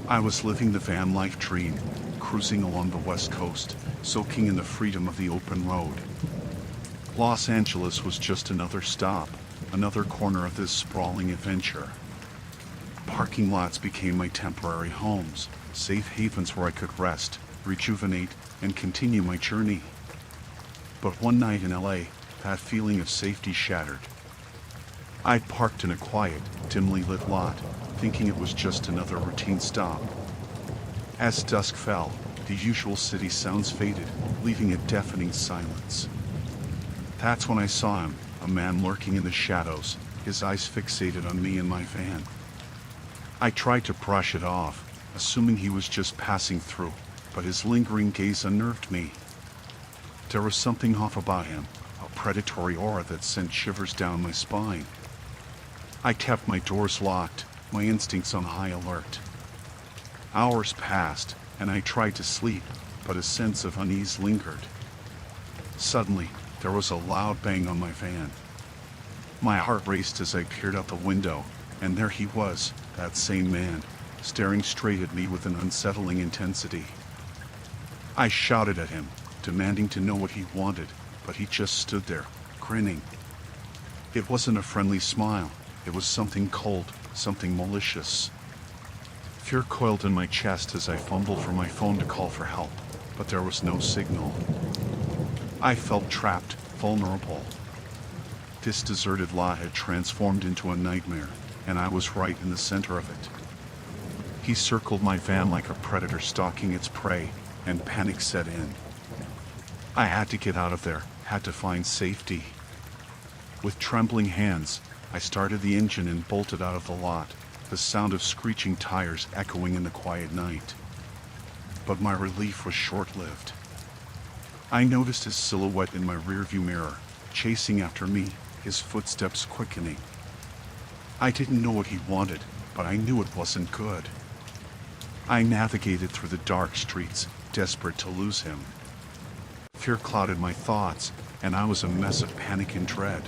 I was living the van life dream, cruising along the west coast, soaking in the freedom of the open road. Los Angeles was just another stop, another corner of this sprawling adventure. Parking lots became my temporary homes, safe havens where I could rest, rejuvenate, and continue my journey. But one night in LA, that feeling of safety shattered. I'd parked in a quiet, dimly lit lot, thinking it was just another routine stop. As dusk fell, the usual city sounds faded, leaving a deafening silence. That's when I saw him, a man lurking in the shadows, his eyes fixated on me and my van. I tried to brush it off, assuming he was just passing through, but his lingering gaze unnerved me. There was something off about him, a predatory aura that sent shivers down my spine. I kept my doors locked, my instincts on high alert. Hours passed, and I tried to sleep, but a sense of unease lingered. Suddenly, there was a loud bang on my van. My heart raced as I peered out the window, and there he was, that same man, staring straight at me with an unsettling intensity. I shouted at him, demanding to know what he wanted, but he just stood there, grinning. It wasn't a friendly smile, it was something cold, something malicious. Fear coiled in my chest as I fumbled for my phone to call for help, but there was no signal. I felt trapped, vulnerable. This deserted lot had transformed into a nightmare, and I was right in the center of it. He circled my van like a predator stalking its prey, and panic set in. I had to get out of there, had to find safety. With trembling hands, I started the engine and bolted out of the lot, the sound of screeching tires echoing in the quiet night. But my relief was short-lived. I noticed his silhouette in my rearview mirror, chasing after me, his footsteps quickening. I didn't know what he wanted, but I knew it wasn't good. I navigated through the dark streets, desperate to lose him. Fear clouded my thoughts, and I was a mess of panic and dread.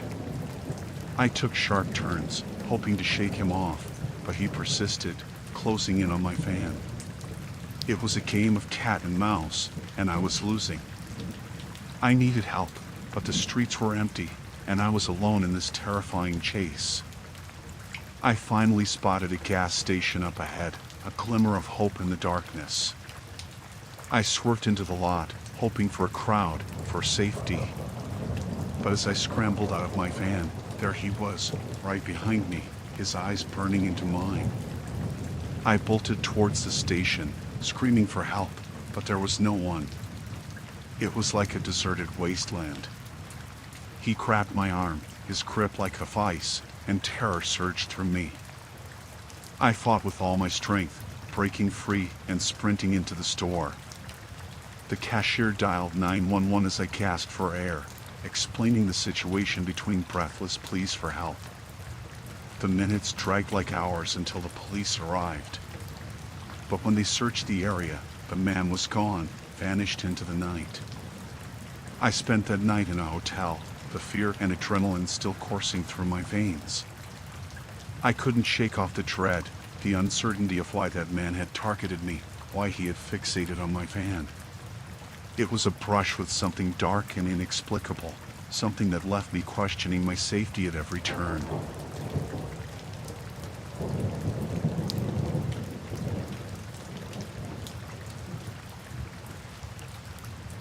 I took sharp turns, hoping to shake him off, but he persisted, closing in on my van. It was a game of cat and mouse, and I was losing. I needed help, but the streets were empty, and I was alone in this terrifying chase. I finally spotted a gas station up ahead, a glimmer of hope in the darkness. I swerved into the lot, hoping for a crowd, for safety. But as I scrambled out of my van, there he was, right behind me, his eyes burning into mine. I bolted towards the station, screaming for help, but there was no one. It was like a deserted wasteland. He grabbed my arm, his grip like a vice, and terror surged through me. I fought with all my strength, breaking free and sprinting into the store. The cashier dialed 911 as I gasped for air, explaining the situation between breathless pleas for help. The minutes dragged like hours until the police arrived. But when they searched the area, the man was gone, vanished into the night. I spent that night in a hotel, the fear and adrenaline still coursing through my veins. I couldn't shake off the dread, the uncertainty of why that man had targeted me, why he had fixated on my van. It was a brush with something dark and inexplicable, something that left me questioning my safety at every turn.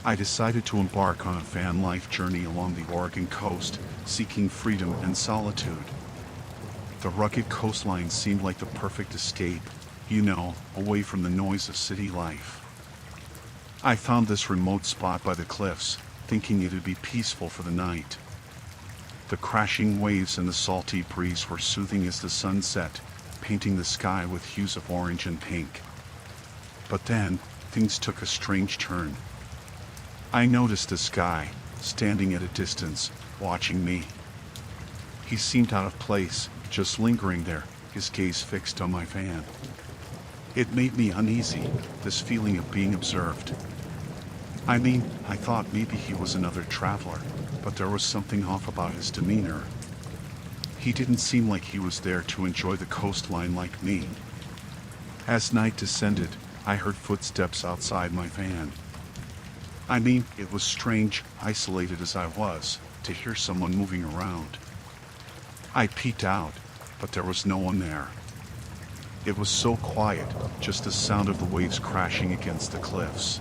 I decided to embark on a van life journey along the Oregon coast, seeking freedom and solitude. The rugged coastline seemed like the perfect escape, away from the noise of city life. I found this remote spot by the cliffs, thinking it'd be peaceful for the night. The crashing waves and the salty breeze were soothing as the sun set, painting the sky with hues of orange and pink. But then, things took a strange turn. I noticed this guy, standing at a distance, watching me. He seemed out of place, just lingering there, his gaze fixed on my van. It made me uneasy, this feeling of being observed. I thought maybe he was another traveler, but there was something off about his demeanor. He didn't seem like he was there to enjoy the coastline like me. As night descended, I heard footsteps outside my van. I mean, it was strange, isolated as I was, to hear someone moving around. I peeked out, but there was no one there. It was so quiet, just the sound of the waves crashing against the cliffs.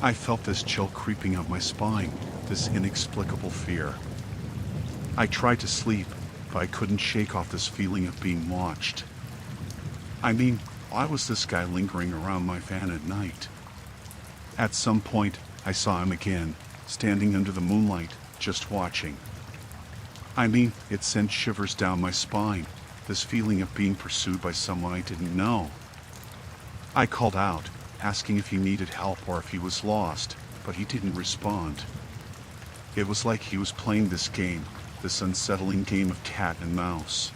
I felt this chill creeping up my spine, this inexplicable fear. I tried to sleep, but I couldn't shake off this feeling of being watched. I mean, why was this guy lingering around my van at night? At some point, I saw him again, standing under the moonlight, just watching. I mean, it sent shivers down my spine, this feeling of being pursued by someone I didn't know. I called out, asking if he needed help or if he was lost, but he didn't respond. It was like he was playing this game, this unsettling game of cat and mouse.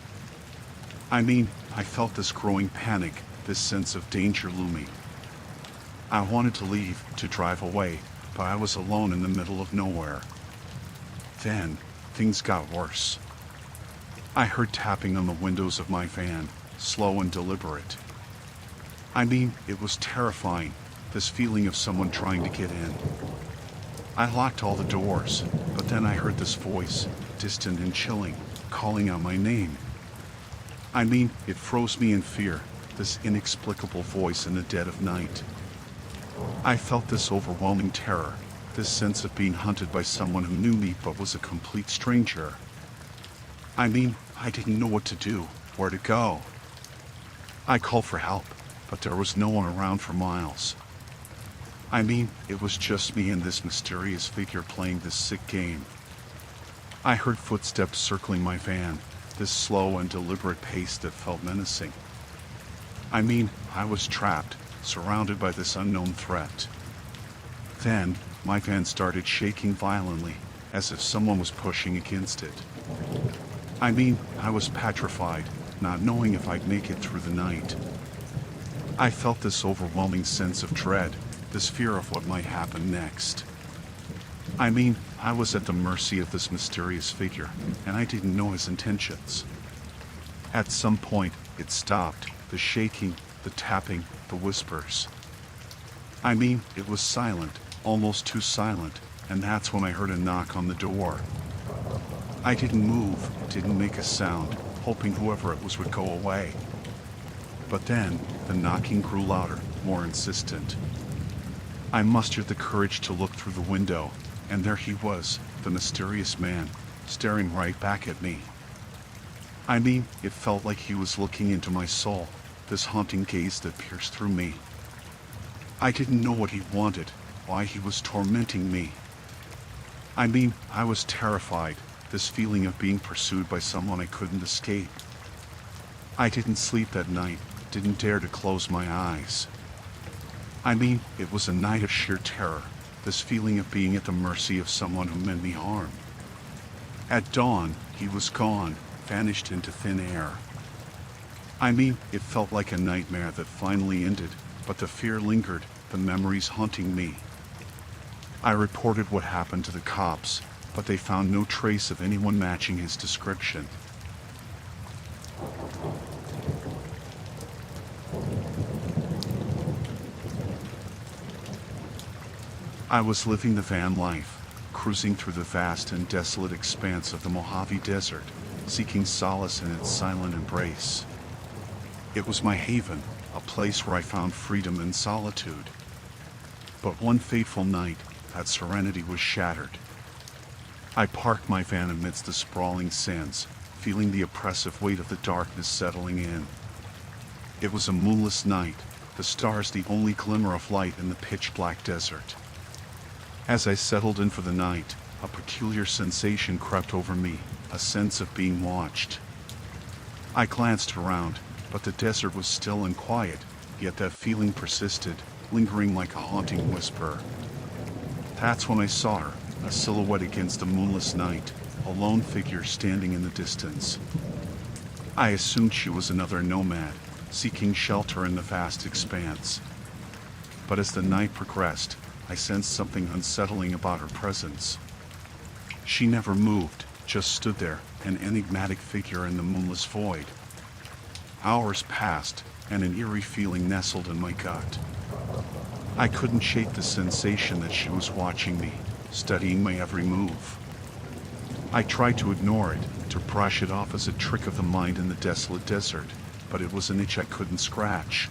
I mean, I felt this growing panic, this sense of danger looming. I wanted to leave, to drive away, but I was alone in the middle of nowhere. Then, things got worse. I heard tapping on the windows of my van, slow and deliberate. I mean, it was terrifying, this feeling of someone trying to get in. I locked all the doors, but then I heard this voice, distant and chilling, calling out my name. I mean, it froze me in fear, this inexplicable voice in the dead of night. I felt this overwhelming terror, this sense of being hunted by someone who knew me but was a complete stranger. I mean, I didn't know what to do, where to go. I called for help, but there was no one around for miles. I mean, it was just me and this mysterious figure playing this sick game. I heard footsteps circling my van, this slow and deliberate pace that felt menacing. I mean, I was trapped, surrounded by this unknown threat. Then, my van started shaking violently, as if someone was pushing against it. I mean, I was petrified, not knowing if I'd make it through the night. I felt this overwhelming sense of dread, this fear of what might happen next. I mean, I was at the mercy of this mysterious figure, and I didn't know his intentions. At some point, it stopped, the shaking, the tapping, the whispers. I mean, it was silent, almost too silent, and that's when I heard a knock on the door. I didn't move, didn't make a sound, hoping whoever it was would go away. But then, the knocking grew louder, more insistent. I mustered the courage to look through the window, and there he was, the mysterious man, staring right back at me. I mean, it felt like he was looking into my soul, this haunting gaze that pierced through me. I didn't know what he wanted, why he was tormenting me. I mean, I was terrified, this feeling of being pursued by someone I couldn't escape. I didn't sleep that night, didn't dare to close my eyes. I mean, it was a night of sheer terror, this feeling of being at the mercy of someone who meant me harm. At dawn, he was gone, vanished into thin air. I mean, it felt like a nightmare that finally ended, but the fear lingered, the memories haunting me. I reported what happened to the cops, but they found no trace of anyone matching his description. I was living the van life, cruising through the vast and desolate expanse of the Mojave Desert, seeking solace in its silent embrace. It was my haven, a place where I found freedom and solitude. But one fateful night, that serenity was shattered. I parked my van amidst the sprawling sands, feeling the oppressive weight of the darkness settling in. It was a moonless night, the stars the only glimmer of light in the pitch-black desert. As I settled in for the night, a peculiar sensation crept over me, a sense of being watched. I glanced around, but the desert was still and quiet, yet that feeling persisted, lingering like a haunting whisper. That's when I saw her, a silhouette against the moonless night, a lone figure standing in the distance. I assumed she was another nomad, seeking shelter in the vast expanse. But as the night progressed, I sensed something unsettling about her presence. She never moved, just stood there, an enigmatic figure in the moonless void. Hours passed, and an eerie feeling nestled in my gut. I couldn't shake the sensation that she was watching me, studying my every move. I tried to ignore it, to brush it off as a trick of the mind in the desolate desert, but it was an itch I couldn't scratch.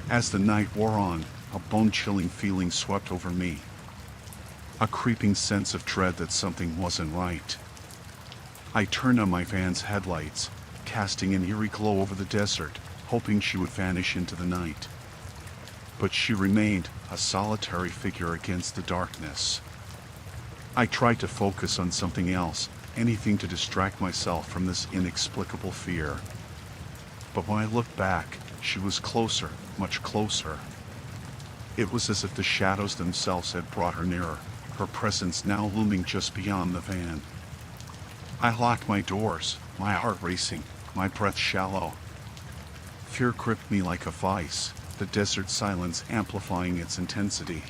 As the night wore on, a bone-chilling feeling swept over me. A creeping sense of dread that something wasn't right. I turned on my van's headlights, casting an eerie glow over the desert, hoping she would vanish into the night. But she remained, a solitary figure against the darkness. I tried to focus on something else, anything to distract myself from this inexplicable fear. But when I looked back, she was closer, much closer. It was as if the shadows themselves had brought her nearer, her presence now looming just beyond the van. I locked my doors, my heart racing, my breath shallow. Fear gripped me like a vice, the desert silence amplifying its intensity.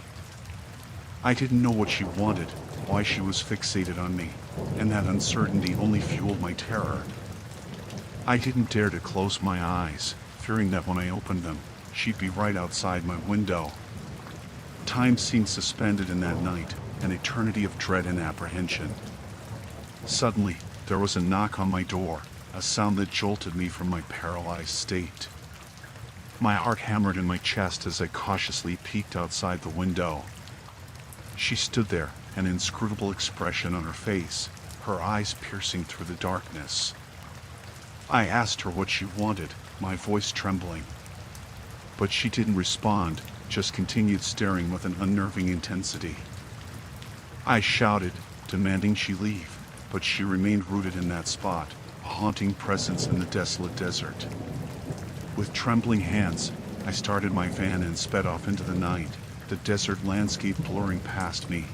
I didn't know what she wanted, why she was fixated on me, and that uncertainty only fueled my terror. I didn't dare to close my eyes, fearing that when I opened them, she'd be right outside my window. Time seemed suspended in that night, an eternity of dread and apprehension. Suddenly, there was a knock on my door, a sound that jolted me from my paralyzed state. My heart hammered in my chest as I cautiously peeked outside the window. She stood there, an inscrutable expression on her face, her eyes piercing through the darkness. I asked her what she wanted, my voice trembling. But she didn't respond, just continued staring with an unnerving intensity. I shouted, demanding she leave, but she remained rooted in that spot, a haunting presence in the desolate desert. With trembling hands, I started my van and sped off into the night, the desert landscape blurring past me.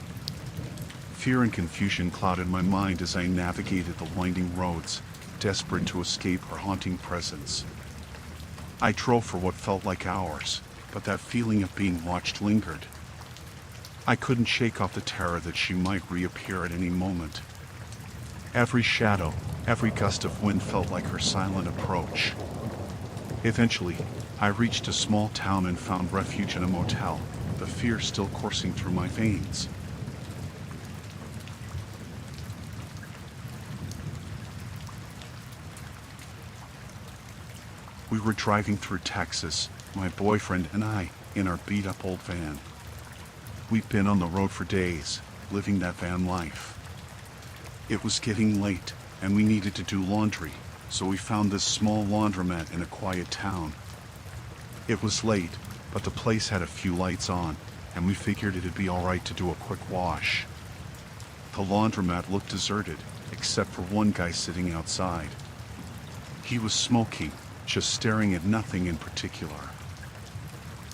Fear and confusion clouded my mind as I navigated the winding roads, desperate to escape her haunting presence. I drove for what felt like hours, but that feeling of being watched lingered. I couldn't shake off the terror that she might reappear at any moment. Every shadow, every gust of wind felt like her silent approach. Eventually, I reached a small town and found refuge in a motel, the fear still coursing through my veins. We were driving through Texas, my boyfriend and I, in our beat-up old van. We'd been on the road for days, living that van life. It was getting late, and we needed to do laundry, so we found this small laundromat in a quiet town. It was late, but the place had a few lights on, and we figured it'd be alright to do a quick wash. The laundromat looked deserted, except for one guy sitting outside. He was smoking, just staring at nothing in particular.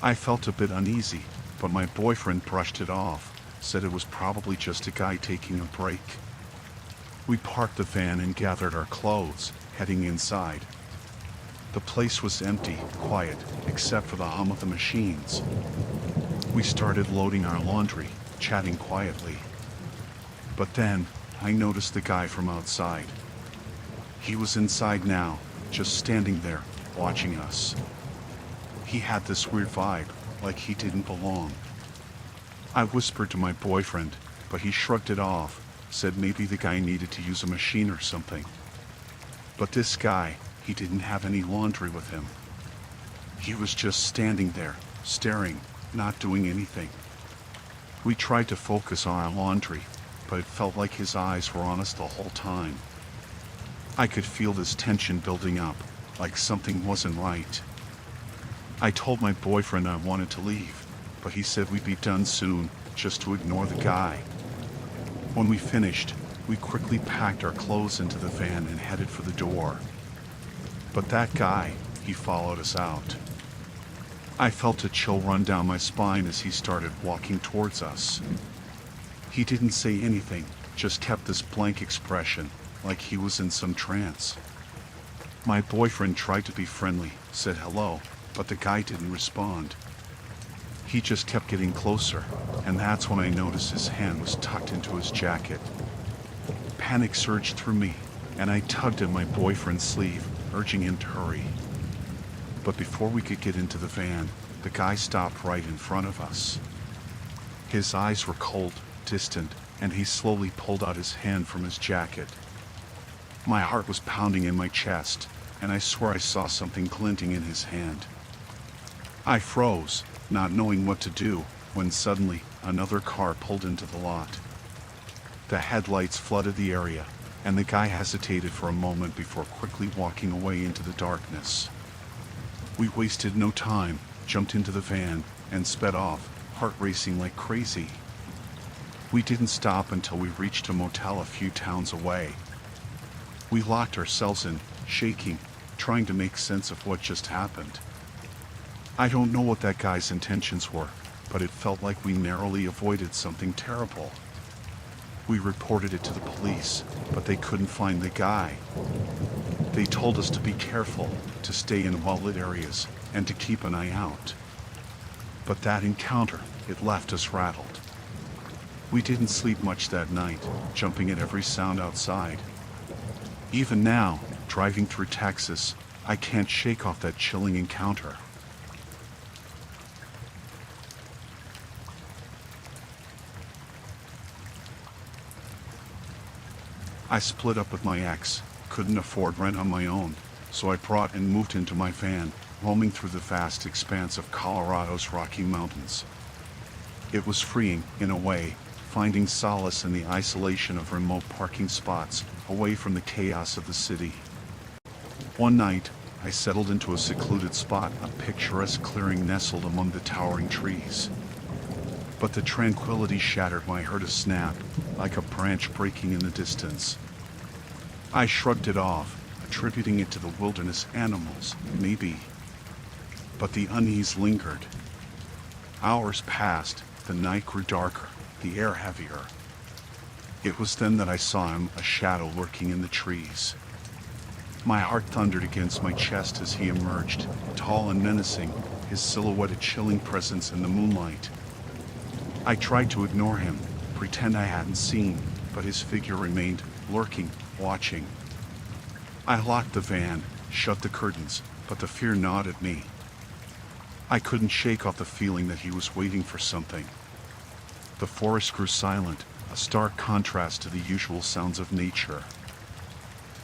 I felt a bit uneasy, but my boyfriend brushed it off, said it was probably just a guy taking a break. We parked the van and gathered our clothes, heading inside. The place was empty, quiet, except for the hum of the machines. We started loading our laundry, chatting quietly. But then, I noticed the guy from outside. He was inside now, just standing there, watching us. He had this weird vibe, like he didn't belong. I whispered to my boyfriend, but he shrugged it off, said maybe the guy needed to use a machine or something. But this guy, he didn't have any laundry with him. He was just standing there, staring, not doing anything. We tried to focus on our laundry, but it felt like his eyes were on us the whole time. I could feel this tension building up, like something wasn't right. I told my boyfriend I wanted to leave, but he said we'd be done soon, just to ignore the guy. When we finished, we quickly packed our clothes into the van and headed for the door. But that guy, he followed us out. I felt a chill run down my spine as he started walking towards us. He didn't say anything, just kept this blank expression, like he was in some trance. My boyfriend tried to be friendly, said hello, but the guy didn't respond. He just kept getting closer, and that's when I noticed his hand was tucked into his jacket. Panic surged through me, and I tugged at my boyfriend's sleeve, urging him to hurry. But before we could get into the van, the guy stopped right in front of us. His eyes were cold, distant, and he slowly pulled out his hand from his jacket. My heart was pounding in my chest, and I swore I saw something glinting in his hand. I froze, not knowing what to do, when suddenly another car pulled into the lot. The headlights flooded the area, and the guy hesitated for a moment before quickly walking away into the darkness. We wasted no time, jumped into the van, and sped off, heart racing like crazy. We didn't stop until we reached a motel a few towns away. We locked ourselves in, shaking, trying to make sense of what just happened. I don't know what that guy's intentions were, but it felt like we narrowly avoided something terrible. We reported it to the police, but they couldn't find the guy. They told us to be careful, to stay in well-lit areas, and to keep an eye out. But that encounter, it left us rattled. We didn't sleep much that night, jumping at every sound outside. Even now, driving through Texas, I can't shake off that chilling encounter. I split up with my ex, couldn't afford rent on my own, so I brought and moved into my van, roaming through the vast expanse of Colorado's Rocky Mountains. It was freeing, in a way, finding solace in the isolation of remote parking spots, away from the chaos of the city. One night, I settled into a secluded spot, a picturesque clearing nestled among the towering trees. But the tranquility shattered when I heard a snap, like a branch breaking in the distance. I shrugged it off, attributing it to the wilderness animals, maybe. But the unease lingered. Hours passed, the night grew darker, the air heavier. It was then that I saw him, a shadow lurking in the trees. My heart thundered against my chest as he emerged, tall and menacing, his silhouette a chilling presence in the moonlight. I tried to ignore him, pretend I hadn't seen, but his figure remained, lurking, watching. I locked the van, shut the curtains, but the fear gnawed at me. I couldn't shake off the feeling that he was waiting for something. The forest grew silent, a stark contrast to the usual sounds of nature.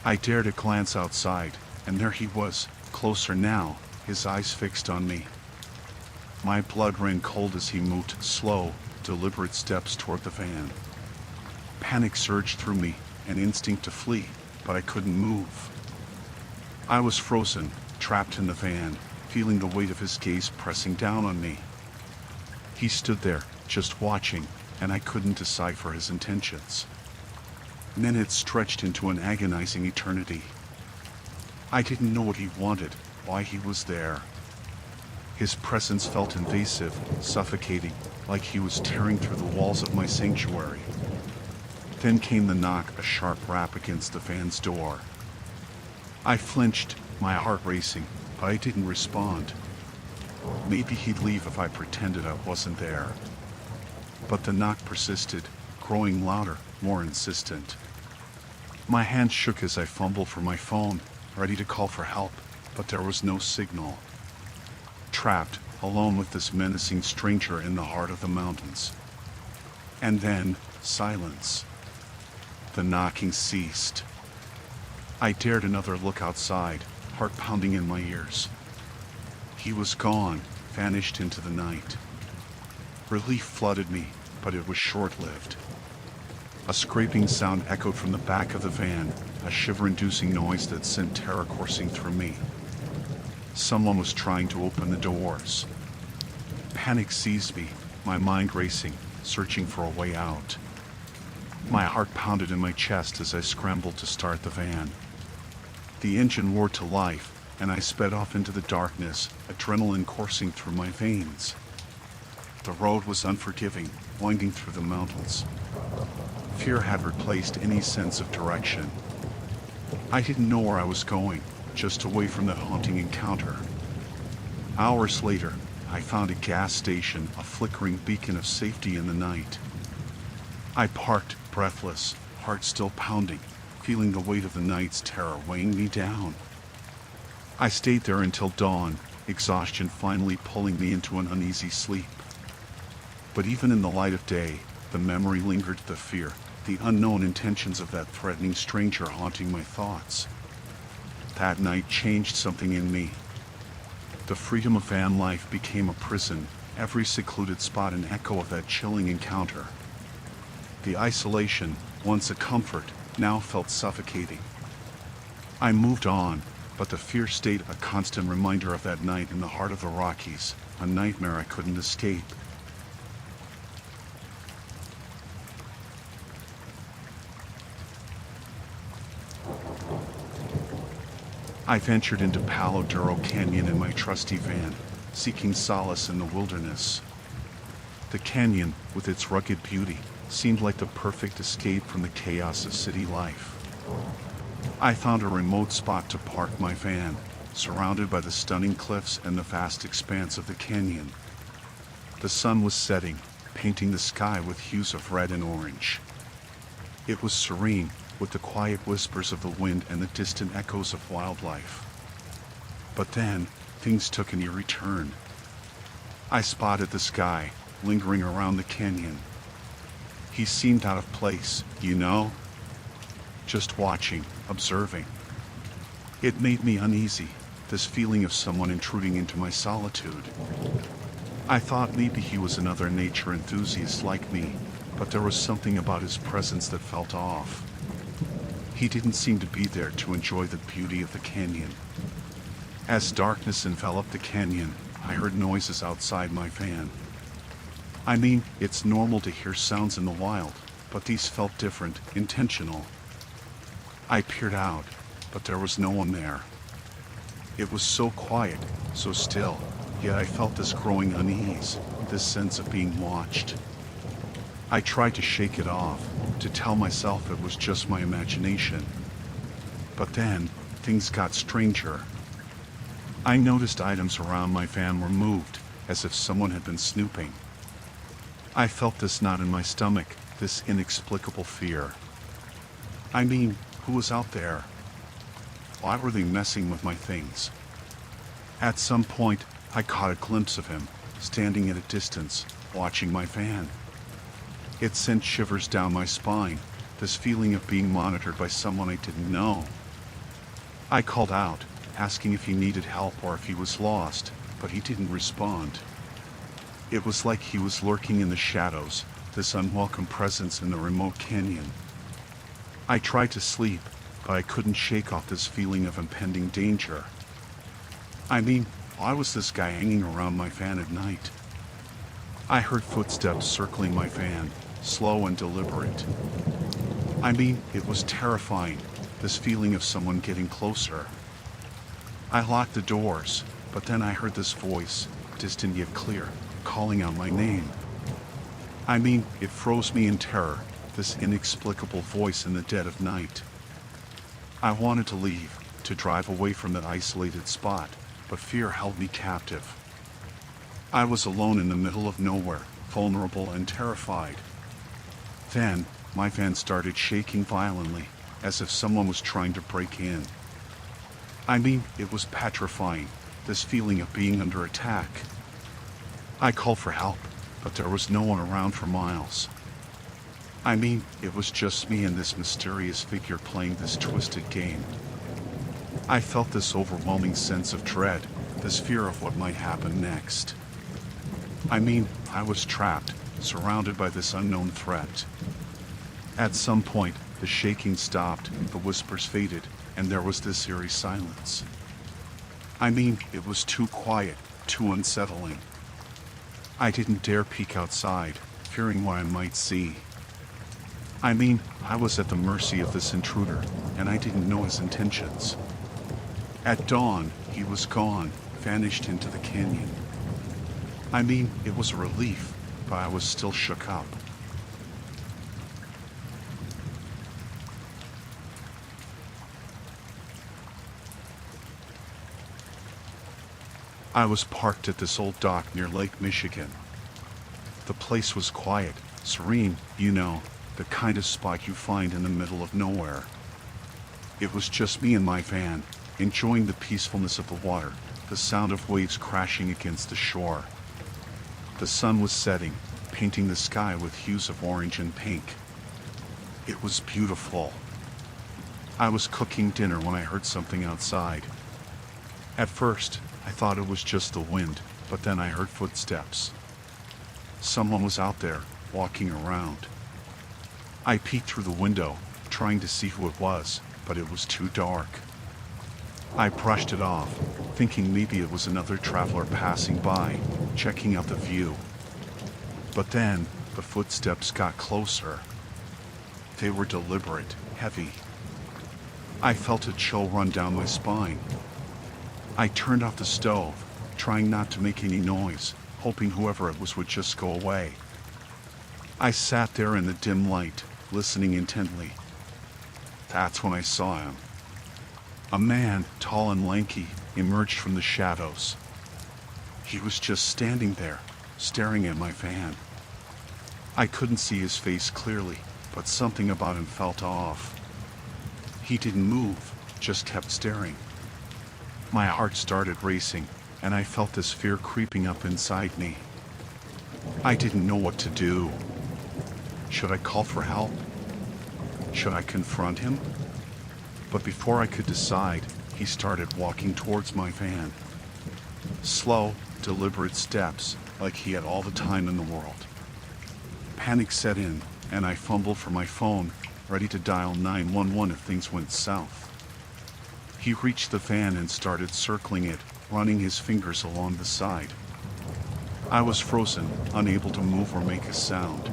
I dared a glance outside, and there he was, closer now, his eyes fixed on me. My blood ran cold as he moved slow, deliberate steps toward the van. Panic surged through me, an instinct to flee, but I couldn't move. I was frozen, trapped in the van, feeling the weight of his gaze pressing down on me. He stood there, just watching, and I couldn't decipher his intentions. Minutes stretched into an agonizing eternity. I didn't know what he wanted, why he was there. His presence felt invasive, suffocating, like he was tearing through the walls of my sanctuary. Then came the knock, a sharp rap against the van's door. I flinched, my heart racing, but I didn't respond. Maybe he'd leave if I pretended I wasn't there. But the knock persisted, growing louder, more insistent. My hand shook as I fumbled for my phone, ready to call for help, but there was no signal. Trapped, alone with this menacing stranger in the heart of the mountains. And then, silence. The knocking ceased. I dared another look outside, heart pounding in my ears. He was gone, vanished into the night. Relief flooded me, but it was short-lived. A scraping sound echoed from the back of the van, a shiver-inducing noise that sent terror coursing through me. Someone was trying to open the doors. Panic seized me, my mind racing, searching for a way out. My heart pounded in my chest as I scrambled to start the van. The engine roared to life, and I sped off into the darkness, adrenaline coursing through my veins. The road was unforgiving, winding through the mountains. Fear had replaced any sense of direction. I didn't know where I was going, just away from that haunting encounter. Hours later, I found a gas station, a flickering beacon of safety in the night. I parked, breathless, heart still pounding, feeling the weight of the night's terror weighing me down. I stayed there until dawn, exhaustion finally pulling me into an uneasy sleep. But even in the light of day, the memory lingered, the fear, the unknown intentions of that threatening stranger haunting my thoughts. That night changed something in me. The freedom of van life became a prison, every secluded spot an echo of that chilling encounter. The isolation, once a comfort, now felt suffocating. I moved on, but the fear stayed a constant reminder of that night in the heart of the Rockies, a nightmare I couldn't escape. I ventured into Palo Duro Canyon in my trusty van, seeking solace in the wilderness. The canyon, with its rugged beauty, seemed like the perfect escape from the chaos of city life. I found a remote spot to park my van, surrounded by the stunning cliffs and the vast expanse of the canyon. The sun was setting, painting the sky with hues of red and orange. It was serene, with the quiet whispers of the wind and the distant echoes of wildlife. But then, things took an eerie turn. I spotted the sky, lingering around the canyon. He seemed out of place, you know? Just watching, observing. It made me uneasy, this feeling of someone intruding into my solitude. I thought maybe he was another nature enthusiast like me, but there was something about his presence that felt off. He didn't seem to be there to enjoy the beauty of the canyon. As darkness enveloped the canyon, I heard noises outside my van. I mean, it's normal to hear sounds in the wild, but these felt different, intentional. I peered out, but there was no one there. It was so quiet, so still, yet I felt this growing unease, this sense of being watched. I tried to shake it off, to tell myself it was just my imagination. But then, things got stranger. I noticed items around my van were moved, as if someone had been snooping. I felt this knot in my stomach, this inexplicable fear. I mean, who was out there? Why were they messing with my things? At some point, I caught a glimpse of him, standing at a distance, watching my van. It sent shivers down my spine, this feeling of being monitored by someone I didn't know. I called out, asking if he needed help or if he was lost, but he didn't respond. It was like he was lurking in the shadows, this unwelcome presence in the remote canyon. I tried to sleep, but I couldn't shake off this feeling of impending danger. I mean, why was this guy hanging around my van at night? I heard footsteps circling my van, slow and deliberate. I mean, it was terrifying, this feeling of someone getting closer. I locked the doors, but then I heard this voice, distant yet clear, calling out my name. I mean, it froze me in terror, this inexplicable voice in the dead of night. I wanted to leave, to drive away from that isolated spot, but fear held me captive. I was alone in the middle of nowhere, vulnerable and terrified. Then, my van started shaking violently, as if someone was trying to break in. I mean, it was petrifying, this feeling of being under attack. I called for help, but there was no one around for miles. I mean, it was just me and this mysterious figure playing this twisted game. I felt this overwhelming sense of dread, this fear of what might happen next. I mean, I was trapped, surrounded by this unknown threat. At some point, the shaking stopped, the whispers faded, and there was this eerie silence. I mean, it was too quiet, too unsettling. I didn't dare peek outside, fearing what I might see. I mean, I was at the mercy of this intruder, and I didn't know his intentions. At dawn, he was gone, vanished into the canyon. I mean, it was a relief, but I was still shook up. I was parked at this old dock near Lake Michigan. The place was quiet, serene, you know, the kind of spot you find in the middle of nowhere. It was just me and my van, enjoying the peacefulness of the water, the sound of waves crashing against the shore. The sun was setting, painting the sky with hues of orange and pink. It was beautiful. I was cooking dinner when I heard something outside. At first, I thought it was just the wind, but then I heard footsteps. Someone was out there, walking around. I peeked through the window, trying to see who it was, but it was too dark. I brushed it off, thinking maybe it was another traveler passing by, checking out the view. But then, the footsteps got closer. They were deliberate, heavy. I felt a chill run down my spine. I turned off the stove, trying not to make any noise, hoping whoever it was would just go away. I sat there in the dim light, listening intently. That's when I saw him. A man, tall and lanky, emerged from the shadows. He was just standing there, staring at my van. I couldn't see his face clearly, but something about him felt off. He didn't move, just kept staring. My heart started racing, and I felt this fear creeping up inside me. I didn't know what to do. Should I call for help? Should I confront him? But before I could decide, he started walking towards my van. Slow, deliberate steps, like he had all the time in the world. Panic set in, and I fumbled for my phone, ready to dial 911 if things went south. He reached the van and started circling it, running his fingers along the side. I was frozen, unable to move or make a sound.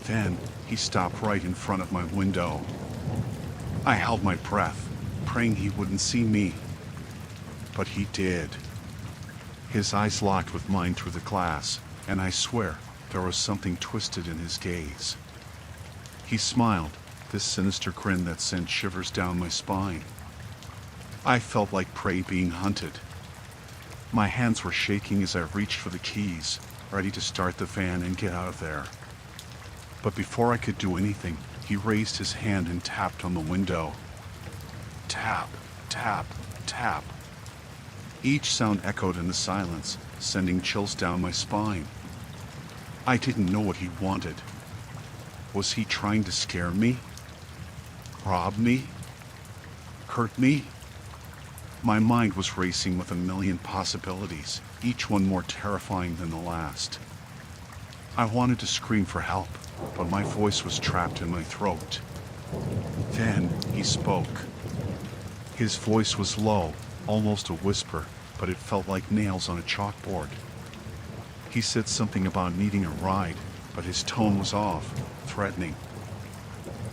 Then, he stopped right in front of my window. I held my breath, praying he wouldn't see me. But he did. His eyes locked with mine through the glass, and I swear there was something twisted in his gaze. He smiled, this sinister grin that sent shivers down my spine. I felt like prey being hunted. My hands were shaking as I reached for the keys, ready to start the van and get out of there. But before I could do anything, he raised his hand and tapped on the window. Tap, tap, tap. Each sound echoed in the silence, sending chills down my spine. I didn't know what he wanted. Was he trying to scare me? Rob me? Hurt me? My mind was racing with a million possibilities, each one more terrifying than the last. I wanted to scream for help, but my voice was trapped in my throat. Then he spoke. His voice was low, almost a whisper, but it felt like nails on a chalkboard. He said something about needing a ride, but his tone was off, threatening.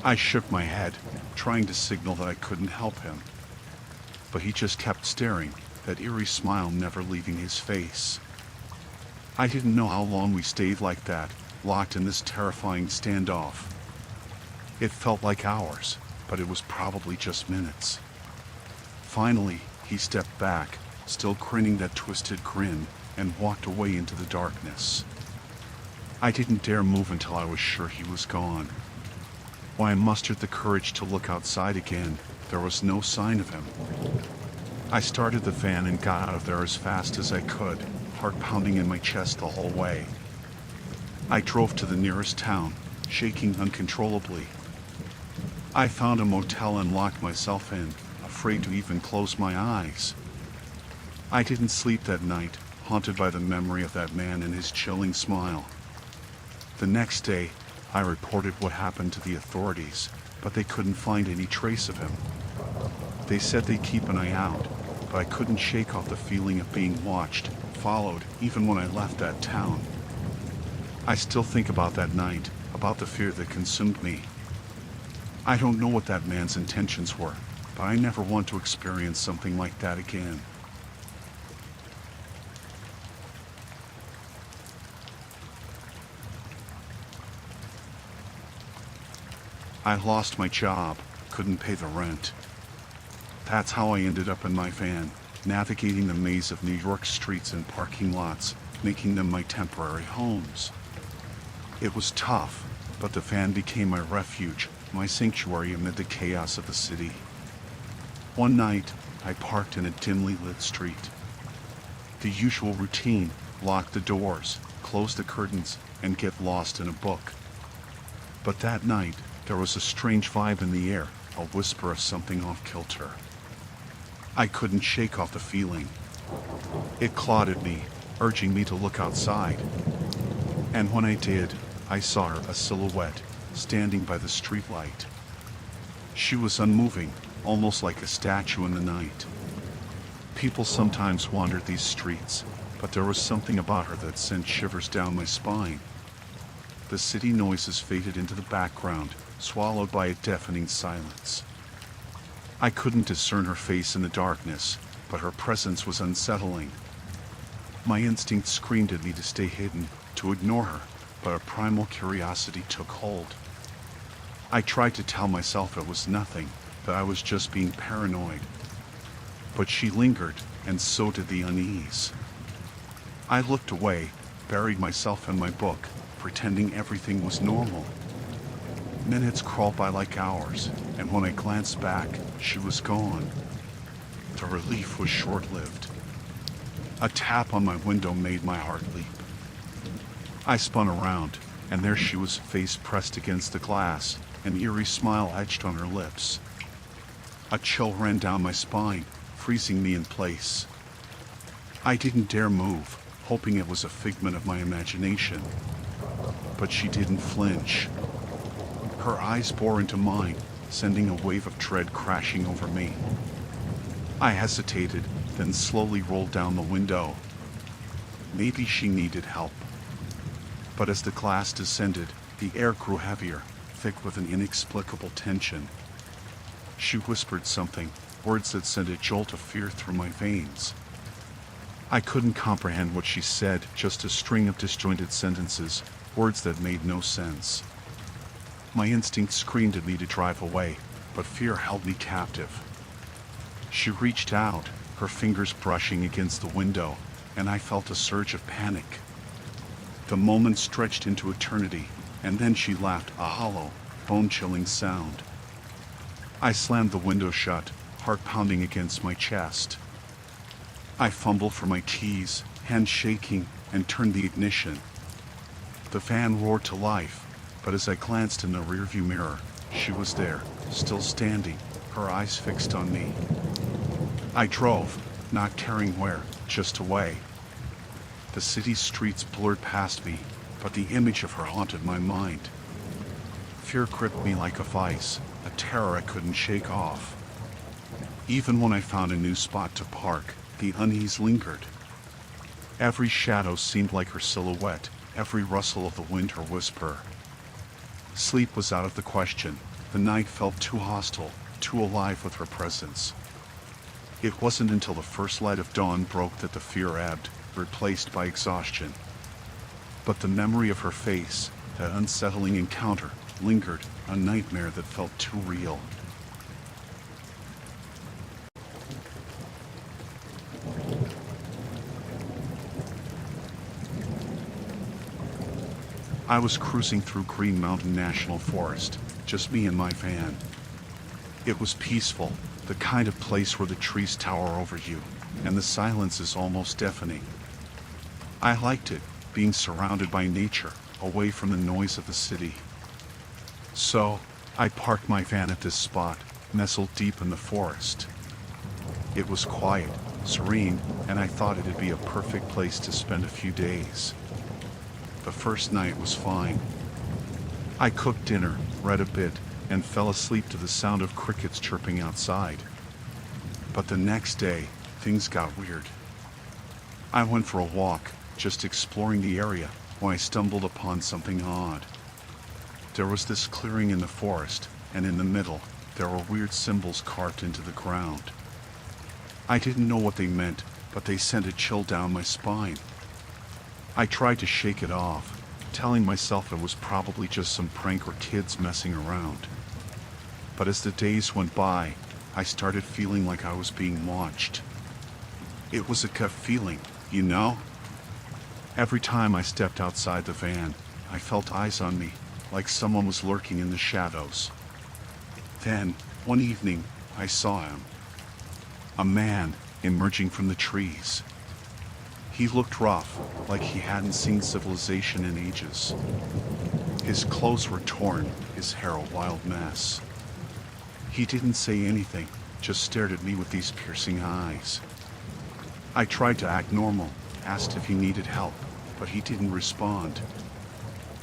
I shook my head, trying to signal that I couldn't help him. But he just kept staring, that eerie smile never leaving his face. I didn't know how long we stayed like that, locked in this terrifying standoff. It felt like hours, but it was probably just minutes. Finally, he stepped back, still grinning that twisted grin, and walked away into the darkness. I didn't dare move until I was sure he was gone. When I mustered the courage to look outside again, there was no sign of him. I started the van and got out of there as fast as I could, heart pounding in my chest the whole way. I drove to the nearest town, shaking uncontrollably. I found a motel and locked myself in, afraid to even close my eyes. I didn't sleep that night, haunted by the memory of that man and his chilling smile. The next day, I reported what happened to the authorities, but they couldn't find any trace of him. They said they'd keep an eye out, but I couldn't shake off the feeling of being watched, followed, even when I left that town. I still think about that night, about the fear that consumed me. I don't know what that man's intentions were, but I never want to experience something like that again. I lost my job, couldn't pay the rent. That's how I ended up in my van, navigating the maze of New York streets and parking lots, making them my temporary homes. It was tough, but the van became my refuge, my sanctuary amid the chaos of the city. One night, I parked in a dimly lit street, The usual routine: lock the doors, close the curtains, and get lost in a book. But that night, there was a strange vibe in the air, a whisper of something off kilter. I couldn't shake off the feeling. It clawed at me, urging me to look outside. And when I did, I saw her, a silhouette, standing by the streetlight. She was unmoving, almost like a statue in the night. People sometimes wandered these streets, but there was something about her that sent shivers down my spine. The city noises faded into the background, swallowed by a deafening silence. I couldn't discern her face in the darkness, but her presence was unsettling. My instinct screamed at me to stay hidden, to ignore her, but a primal curiosity took hold. I tried to tell myself it was nothing, that I was just being paranoid. But she lingered, and so did the unease. I looked away, buried myself in my book, pretending everything was normal. Minutes crawled by like hours, and when I glanced back, she was gone. The relief was short-lived. A tap on my window made my heart leap. I spun around, and there she was, face pressed against the glass, an eerie smile etched on her lips. A chill ran down my spine, freezing me in place. I didn't dare move, hoping it was a figment of my imagination. But she didn't flinch. Her eyes bore into mine, sending a wave of dread crashing over me. I hesitated, then slowly rolled down the window. Maybe she needed help. But as the glass descended, the air grew heavier, thick with an inexplicable tension. She whispered something, words that sent a jolt of fear through my veins. I couldn't comprehend what she said, just a string of disjointed sentences, words that made no sense. My instinct screamed at me to drive away, but fear held me captive. She reached out, her fingers brushing against the window, and I felt a surge of panic. The moment stretched into eternity, and then she laughed, a hollow, bone-chilling sound. I slammed the window shut, heart pounding against my chest. I fumbled for my keys, hands shaking, and turned the ignition. The van roared to life, but as I glanced in the rearview mirror, she was there, still standing, her eyes fixed on me. I drove, not caring where, just away. The city's streets blurred past me, but the image of her haunted my mind. Fear gripped me like a vice, a terror I couldn't shake off. Even when I found a new spot to park, the unease lingered. Every shadow seemed like her silhouette, every rustle of the wind her whisper. Sleep was out of the question. The night felt too hostile, too alive with her presence. It wasn't until the first light of dawn broke that the fear ebbed, replaced by exhaustion. But the memory of her face, that unsettling encounter, lingered, a nightmare that felt too real. I was cruising through Green Mountain National Forest, just me and my van. It was peaceful, the kind of place where the trees tower over you, and the silence is almost deafening. I liked it, being surrounded by nature, away from the noise of the city. So, I parked my van at this spot, nestled deep in the forest. It was quiet, serene, and I thought it'd be a perfect place to spend a few days. The first night was fine. I cooked dinner, read a bit, and fell asleep to the sound of crickets chirping outside. But the next day, things got weird. I went for a walk, just exploring the area, when I stumbled upon something odd. There was this clearing in the forest, and in the middle, there were weird symbols carved into the ground. I didn't know what they meant, but they sent a chill down my spine. I tried to shake it off, telling myself it was probably just some prank or kids messing around. But as the days went by, I started feeling like I was being watched. It was a gut feeling, you know? Every time I stepped outside the van, I felt eyes on me, like someone was lurking in the shadows. Then, one evening, I saw him. A man emerging from the trees. He looked rough, like he hadn't seen civilization in ages. His clothes were torn, his hair a wild mess. He didn't say anything, just stared at me with these piercing eyes. I tried to act normal, asked if he needed help, but he didn't respond.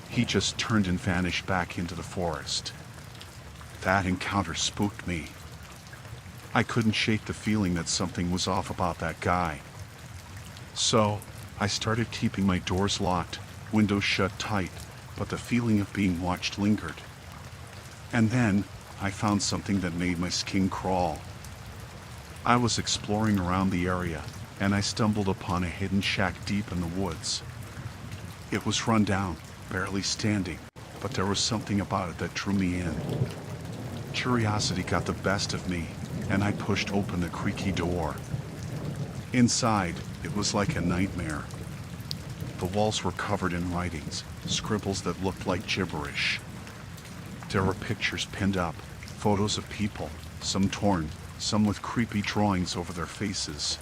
He just turned and vanished back into the forest. That encounter spooked me. I couldn't shake the feeling that something was off about that guy. So, I started keeping my doors locked, windows shut tight, but the feeling of being watched lingered. And then, I found something that made my skin crawl. I was exploring around the area, and I stumbled upon a hidden shack deep in the woods. It was run down, barely standing, but there was something about it that drew me in. Curiosity got the best of me, and I pushed open the creaky door. Inside, it was like a nightmare. The walls were covered in writings, scribbles that looked like gibberish. There were pictures pinned up, photos of people, some torn, some with creepy drawings over their faces.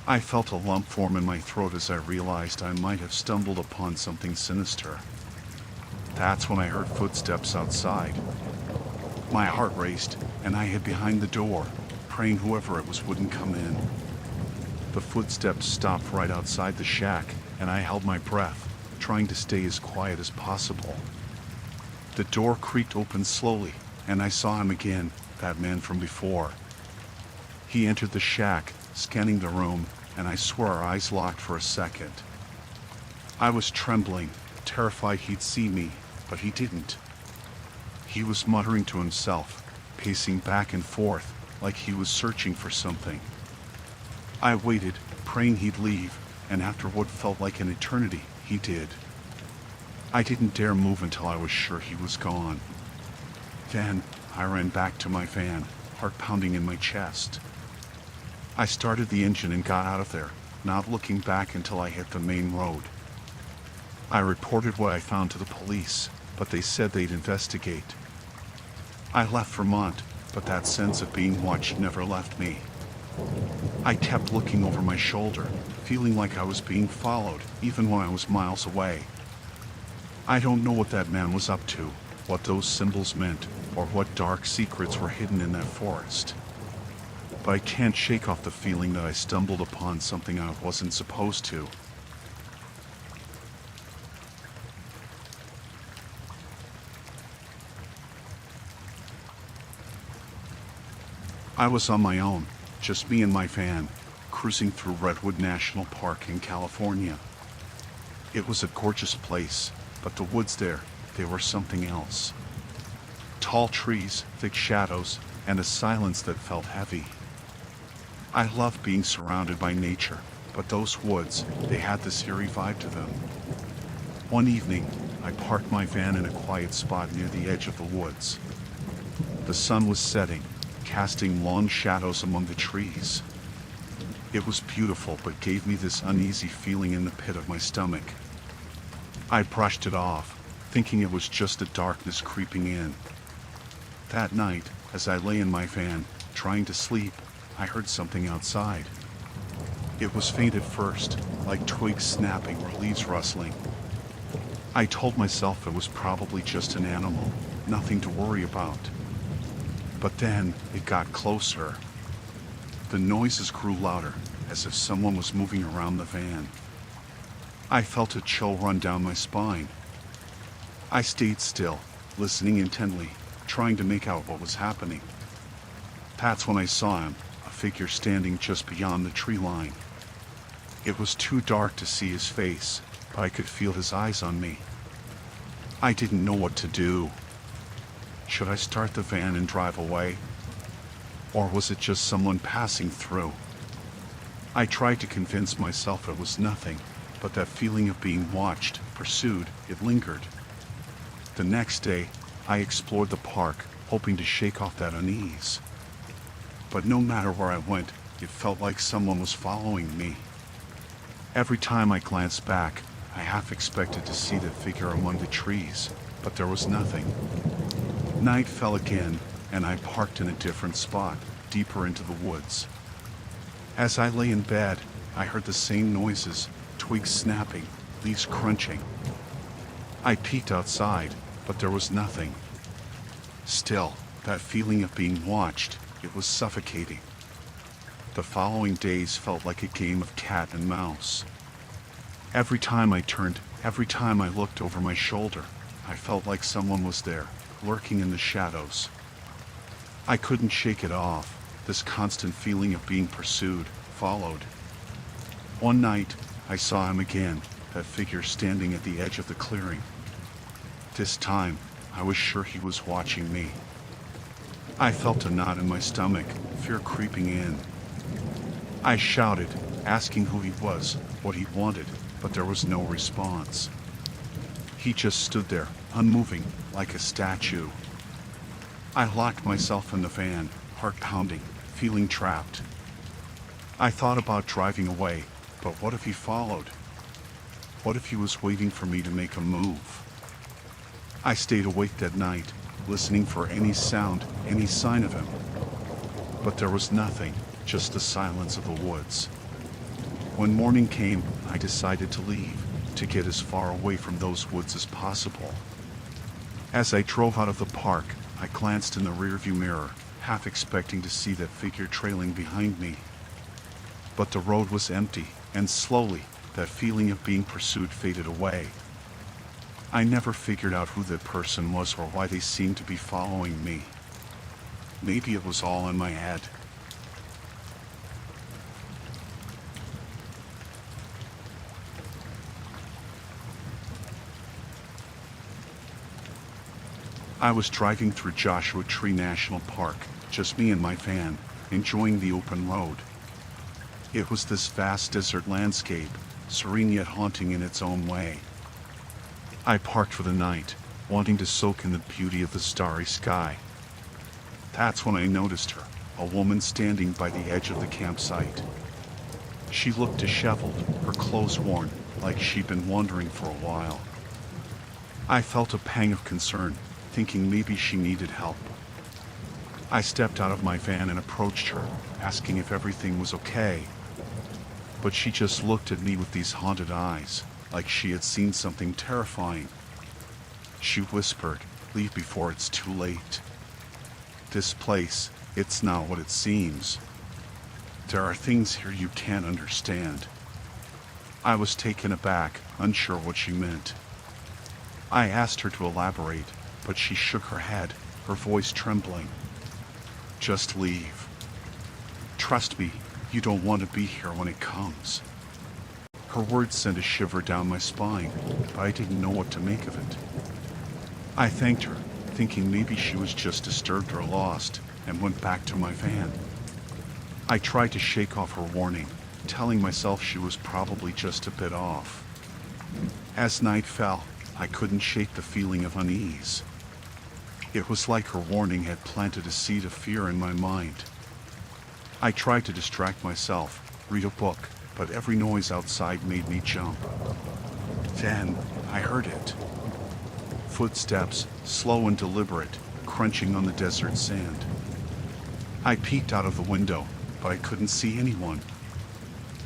I felt a lump form in my throat as I realized I might have stumbled upon something sinister. That's when I heard footsteps outside. My heart raced, and I hid behind the door, praying whoever it was wouldn't come in. The footsteps stopped right outside the shack, and I held my breath, trying to stay as quiet as possible. The door creaked open slowly, and I saw him again, that man from before. He entered the shack, scanning the room, and I swear our eyes locked for a second. I was trembling, terrified he'd see me, but he didn't. He was muttering to himself, pacing back and forth, like he was searching for something. I waited, praying he'd leave, and after what felt like an eternity, he did. I didn't dare move until I was sure he was gone. Then, I ran back to my van, heart pounding in my chest. I started the engine and got out of there, not looking back until I hit the main road. I reported what I found to the police, but they said they'd investigate. I left Vermont, but that sense of being watched never left me. I kept looking over my shoulder, feeling like I was being followed, even when I was miles away. I don't know what that man was up to, what those symbols meant, or what dark secrets were hidden in that forest. But I can't shake off the feeling that I stumbled upon something I wasn't supposed to. I was on my own, just me and my van, cruising through Redwood National Park in California. It was a gorgeous place, but the woods there, they were something else. Tall trees, thick shadows, and a silence that felt heavy. I loved being surrounded by nature, but those woods, they had this eerie vibe to them. One evening, I parked my van in a quiet spot near the edge of the woods. The sun was setting, casting long shadows among the trees. It was beautiful, but gave me this uneasy feeling in the pit of my stomach. I brushed it off, thinking it was just the darkness creeping in. That night, as I lay in my van, trying to sleep, I heard something outside. It was faint at first, like twigs snapping or leaves rustling. I told myself it was probably just an animal, nothing to worry about. But then, it got closer. The noises grew louder, as if someone was moving around the van. I felt a chill run down my spine. I stayed still, listening intently, trying to make out what was happening. That's when I saw him, a figure standing just beyond the tree line. It was too dark to see his face, but I could feel his eyes on me. I didn't know what to do. Should I start the van and drive away? Or was it just someone passing through? I tried to convince myself it was nothing, but that feeling of being watched, pursued, it lingered. The next day, I explored the park, hoping to shake off that unease. But no matter where I went, it felt like someone was following me. Every time I glanced back, I half expected to see the figure among the trees, but there was nothing. Night fell again, and I parked in a different spot, deeper into the woods. As I lay in bed, I heard the same noises, twigs snapping, leaves crunching. I peeked outside, but there was nothing. Still, that feeling of being watched, it was suffocating. The following days felt like a game of cat and mouse. Every time I turned, every time I looked over my shoulder, I felt like someone was there, lurking in the shadows. I couldn't shake it off. This constant feeling of being pursued followed. One night, I saw him again, that figure standing at the edge of the clearing. This time, I was sure he was watching me. I felt a knot in my stomach, fear creeping in. I shouted, asking who he was, what he wanted, but there was no response. He just stood there, unmoving, like a statue. I locked myself in the van, heart pounding, feeling trapped. I thought about driving away, but what if he followed? What if he was waiting for me to make a move? I stayed awake that night, listening for any sound, any sign of him. But there was nothing, just the silence of the woods. When morning came, I decided to leave, to get as far away from those woods as possible. As I drove out of the park, I glanced in the rearview mirror, half expecting to see that figure trailing behind me. But the road was empty, and slowly, that feeling of being pursued faded away. I never figured out who that person was or why they seemed to be following me. Maybe it was all in my head. I was driving through Joshua Tree National Park, just me and my van, enjoying the open road. It was this vast desert landscape, serene yet haunting in its own way. I parked for the night, wanting to soak in the beauty of the starry sky. That's when I noticed her, a woman standing by the edge of the campsite. She looked disheveled, her clothes worn, like she'd been wandering for a while. I felt a pang of concern, thinking maybe she needed help. I stepped out of my van and approached her, asking if everything was okay. But she just looked at me with these haunted eyes, like she had seen something terrifying. She whispered, "Leave before it's too late. This place, it's not what it seems. There are things here you can't understand." I was taken aback, unsure what she meant. I asked her to elaborate, but she shook her head, her voice trembling. "Just leave. Trust me, you don't want to be here when it comes." Her words sent a shiver down my spine, but I didn't know what to make of it. I thanked her, thinking maybe she was just disturbed or lost, and went back to my van. I tried to shake off her warning, telling myself she was probably just a bit off. As night fell, I couldn't shake the feeling of unease. It was like her warning had planted a seed of fear in my mind. I tried to distract myself, read a book, but every noise outside made me jump. Then, I heard it. Footsteps, slow and deliberate, crunching on the desert sand. I peeked out of the window, but I couldn't see anyone.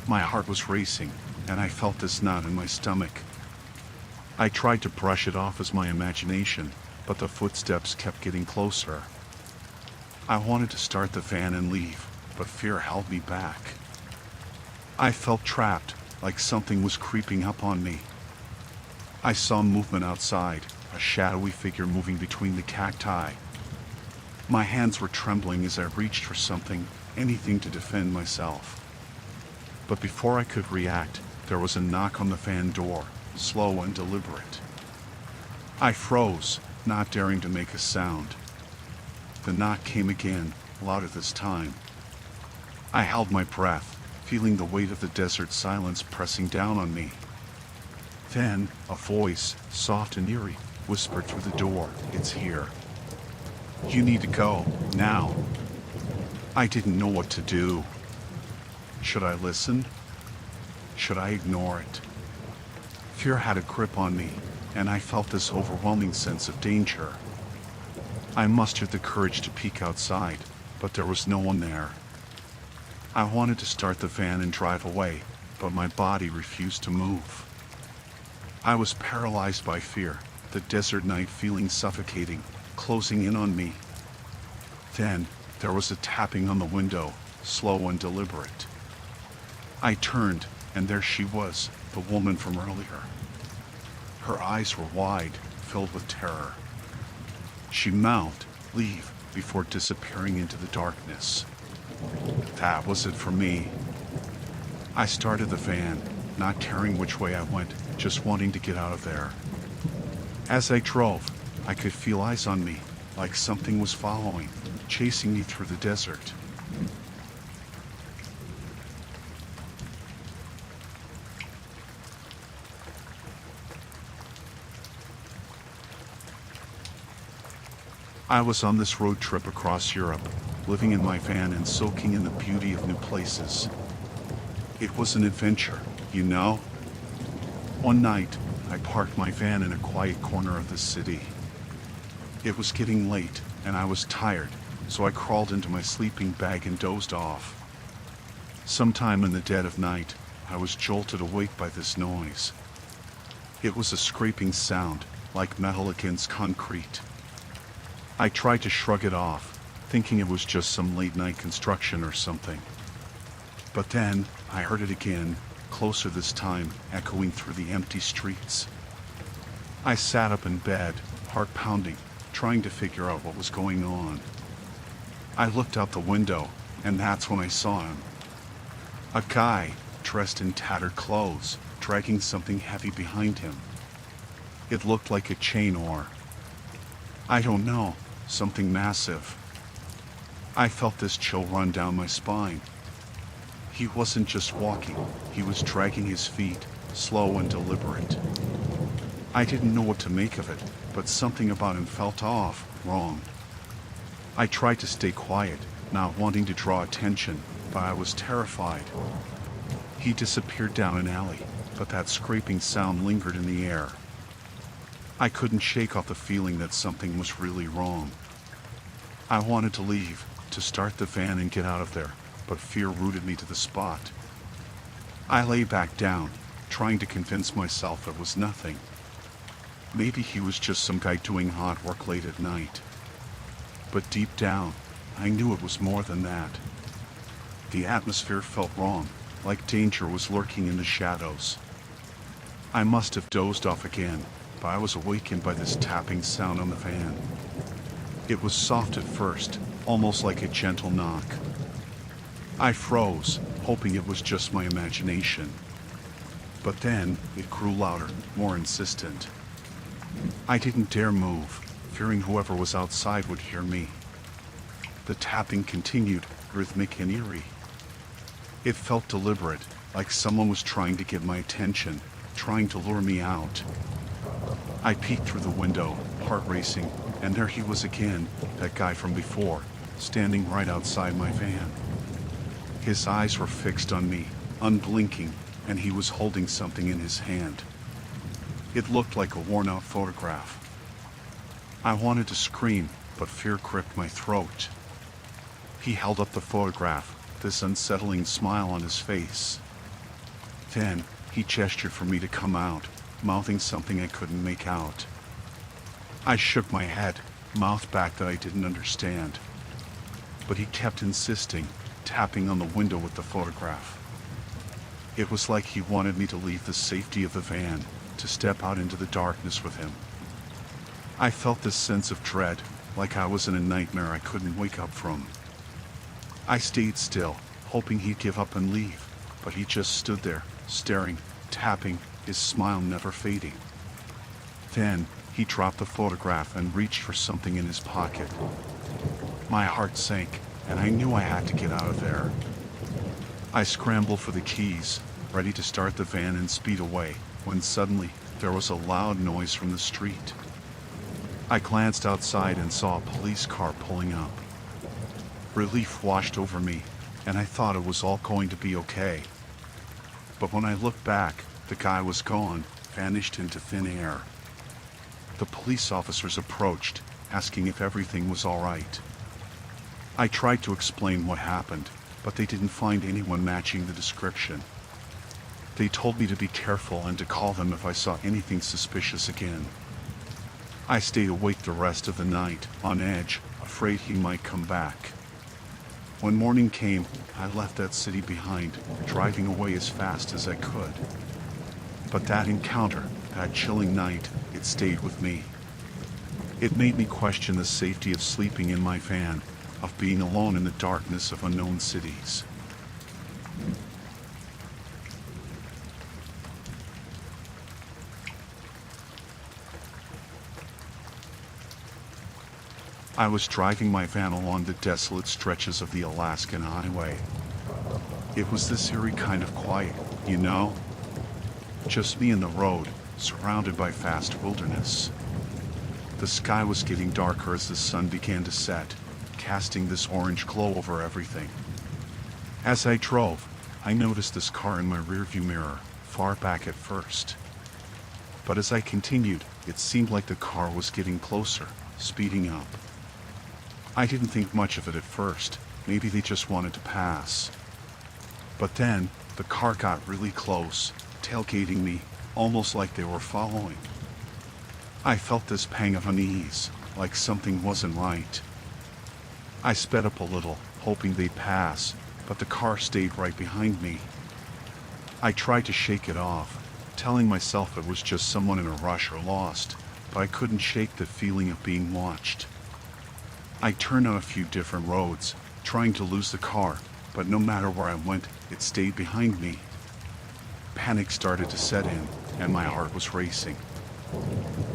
My heart was racing, and I felt this knot in my stomach. I tried to brush it off as my imagination, but the footsteps kept getting closer. I wanted to start the van and leave, but fear held me back. I felt trapped, like something was creeping up on me. I saw movement outside, a shadowy figure moving between the cacti. My hands were trembling as I reached for something, anything to defend myself. But before I could react, there was a knock on the van door, slow and deliberate. I froze, not daring to make a sound. The knock came again, louder this time. I held my breath, feeling the weight of the desert silence pressing down on me. Then, a voice, soft and eerie, whispered through the door, "It's here. You need to go, now." I didn't know what to do. Should I listen? Should I ignore it? Fear had a grip on me, and I felt this overwhelming sense of danger. I mustered the courage to peek outside, but there was no one there. I wanted to start the van and drive away, but my body refused to move. I was paralyzed by fear, the desert night feeling suffocating, closing in on me. Then, there was a tapping on the window, slow and deliberate. I turned, and there she was, the woman from earlier. Her eyes were wide, filled with terror. She mouthed, "Leave," before disappearing into the darkness. That was it for me. I started the van, not caring which way I went, just wanting to get out of there. As I drove, I could feel eyes on me, like something was following, chasing me through the desert. I was on this road trip across Europe, living in my van and soaking in the beauty of new places. It was an adventure, you know? One night, I parked my van in a quiet corner of the city. It was getting late, and I was tired, so I crawled into my sleeping bag and dozed off. Sometime in the dead of night, I was jolted awake by this noise. It was a scraping sound, like metal against concrete. I tried to shrug it off, thinking it was just some late-night construction or something. But then, I heard it again, closer this time, echoing through the empty streets. I sat up in bed, heart pounding, trying to figure out what was going on. I looked out the window, and that's when I saw him. A guy, dressed in tattered clothes, dragging something heavy behind him. It looked like a chain or, I don't know, something massive. I felt this chill run down my spine. He wasn't just walking, he was dragging his feet, slow and deliberate. I didn't know what to make of it, but something about him felt off, wrong. I tried to stay quiet, not wanting to draw attention, but I was terrified. He disappeared down an alley, but that scraping sound lingered in the air. I couldn't shake off the feeling that something was really wrong. I wanted to leave, to start the van and get out of there, but fear rooted me to the spot. I lay back down, trying to convince myself it was nothing. Maybe he was just some guy doing hard work late at night. But deep down, I knew it was more than that. The atmosphere felt wrong, like danger was lurking in the shadows. I must have dozed off again, but I was awakened by this tapping sound on the van. It was soft at first, almost like a gentle knock. I froze, hoping it was just my imagination. But then, it grew louder, more insistent. I didn't dare move, fearing whoever was outside would hear me. The tapping continued, rhythmic and eerie. It felt deliberate, like someone was trying to get my attention, trying to lure me out. I peeked through the window, heart racing, and there he was again, that guy from before, standing right outside my van. His eyes were fixed on me, unblinking, and he was holding something in his hand. It looked like a worn-out photograph. I wanted to scream, but fear gripped my throat. He held up the photograph, this unsettling smile on his face. Then, he gestured for me to come out, mouthing something I couldn't make out. I shook my head, mouthed back that I didn't understand. But he kept insisting, tapping on the window with the photograph. It was like he wanted me to leave the safety of the van, to step out into the darkness with him. I felt this sense of dread, like I was in a nightmare I couldn't wake up from. I stayed still, hoping he'd give up and leave, but he just stood there, staring, tapping, his smile never fading. Then, he dropped the photograph and reached for something in his pocket. My heart sank, and I knew I had to get out of there. I scrambled for the keys, ready to start the van and speed away, when suddenly, there was a loud noise from the street. I glanced outside and saw a police car pulling up. Relief washed over me, and I thought it was all going to be okay. But when I looked back, the guy was gone, vanished into thin air. The police officers approached, asking if everything was all right. I tried to explain what happened, but they didn't find anyone matching the description. They told me to be careful and to call them if I saw anything suspicious again. I stayed awake the rest of the night, on edge, afraid he might come back. When morning came, I left that city behind, driving away as fast as I could. But that encounter, that chilling night, it stayed with me. It made me question the safety of sleeping in my van, of being alone in the darkness of unknown cities. I was driving my van along the desolate stretches of the Alaskan highway. It was this eerie kind of quiet, you know? Just me and the road, surrounded by vast wilderness. The sky was getting darker as the sun began to set, casting this orange glow over everything. As I drove, I noticed this car in my rearview mirror, far back at first. But as I continued, it seemed like the car was getting closer, speeding up. I didn't think much of it at first. Maybe they just wanted to pass. But then, the car got really close, tailgating me, almost like they were following. I felt this pang of unease, like something wasn't right. I sped up a little, hoping they'd pass, but the car stayed right behind me. I tried to shake it off, telling myself it was just someone in a rush or lost, but I couldn't shake the feeling of being watched. I turned on a few different roads, trying to lose the car, but no matter where I went, it stayed behind me. Panic started to set in, and my heart was racing.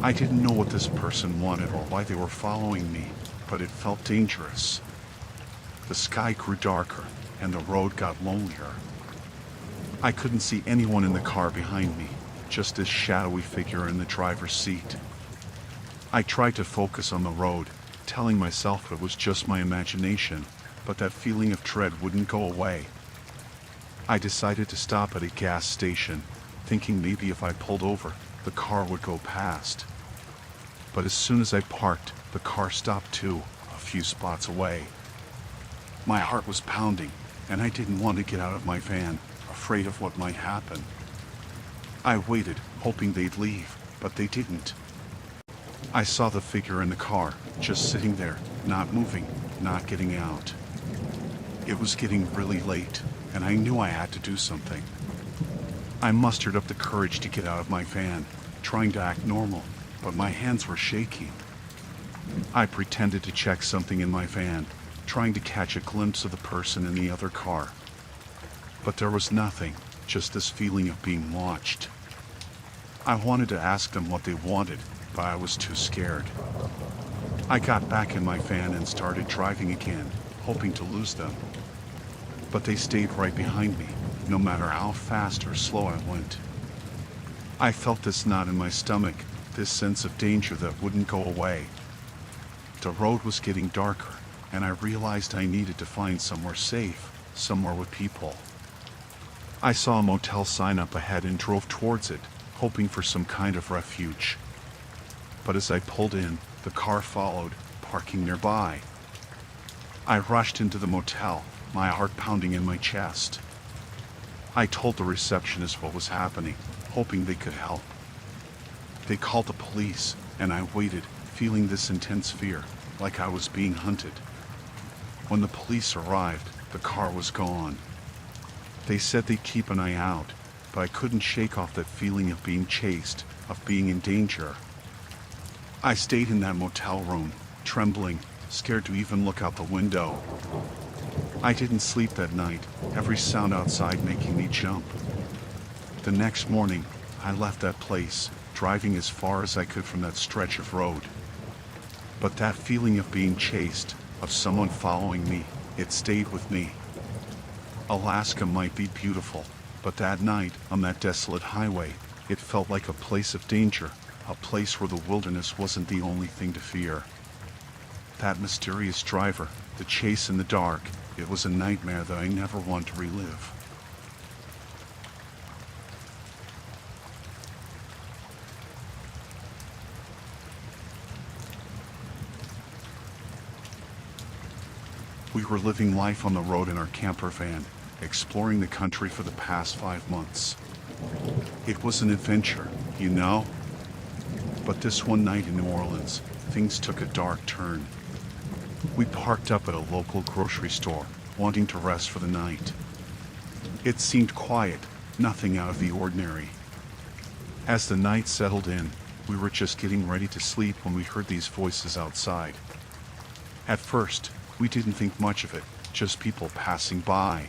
I didn't know what this person wanted or why they were following me, but it felt dangerous. The sky grew darker, and the road got lonelier. I couldn't see anyone in the car behind me, just this shadowy figure in the driver's seat. I tried to focus on the road, telling myself it was just my imagination, but that feeling of dread wouldn't go away. I decided to stop at a gas station, thinking maybe if I pulled over, the car would go past. But as soon as I parked, the car stopped too, a few spots away. My heart was pounding, and I didn't want to get out of my van, afraid of what might happen. I waited, hoping they'd leave, but they didn't. I saw the figure in the car, just sitting there, not moving, not getting out. It was getting really late, and I knew I had to do something. I mustered up the courage to get out of my van, trying to act normal, but my hands were shaking. I pretended to check something in my van, trying to catch a glimpse of the person in the other car. But there was nothing, just this feeling of being watched. I wanted to ask them what they wanted, but I was too scared. I got back in my van and started driving again, hoping to lose them. But they stayed right behind me, no matter how fast or slow I went. I felt this knot in my stomach, this sense of danger that wouldn't go away. The road was getting darker, and I realized I needed to find somewhere safe, somewhere with people. I saw a motel sign up ahead and drove towards it, hoping for some kind of refuge. But as I pulled in, the car followed, parking nearby. I rushed into the motel, my heart pounding in my chest. I told the receptionist what was happening, hoping they could help. They called the police, and I waited, feeling this intense fear, like I was being hunted. When the police arrived, the car was gone. They said they'd keep an eye out, but I couldn't shake off that feeling of being chased, of being in danger. I stayed in that motel room, trembling, scared to even look out the window. I didn't sleep that night, every sound outside making me jump. The next morning, I left that place, driving as far as I could from that stretch of road. But that feeling of being chased, of someone following me, it stayed with me. Alaska might be beautiful, but that night, on that desolate highway, it felt like a place of danger, a place where the wilderness wasn't the only thing to fear. That mysterious driver, the chase in the dark, it was a nightmare that I never want to relive. We were living life on the road in our camper van, exploring the country for the past 5 months. It was an adventure, you know? But this one night in New Orleans, things took a dark turn. We parked up at a local grocery store, wanting to rest for the night. It seemed quiet, nothing out of the ordinary. As the night settled in, we were just getting ready to sleep when we heard these voices outside. At first, we didn't think much of it, just people passing by.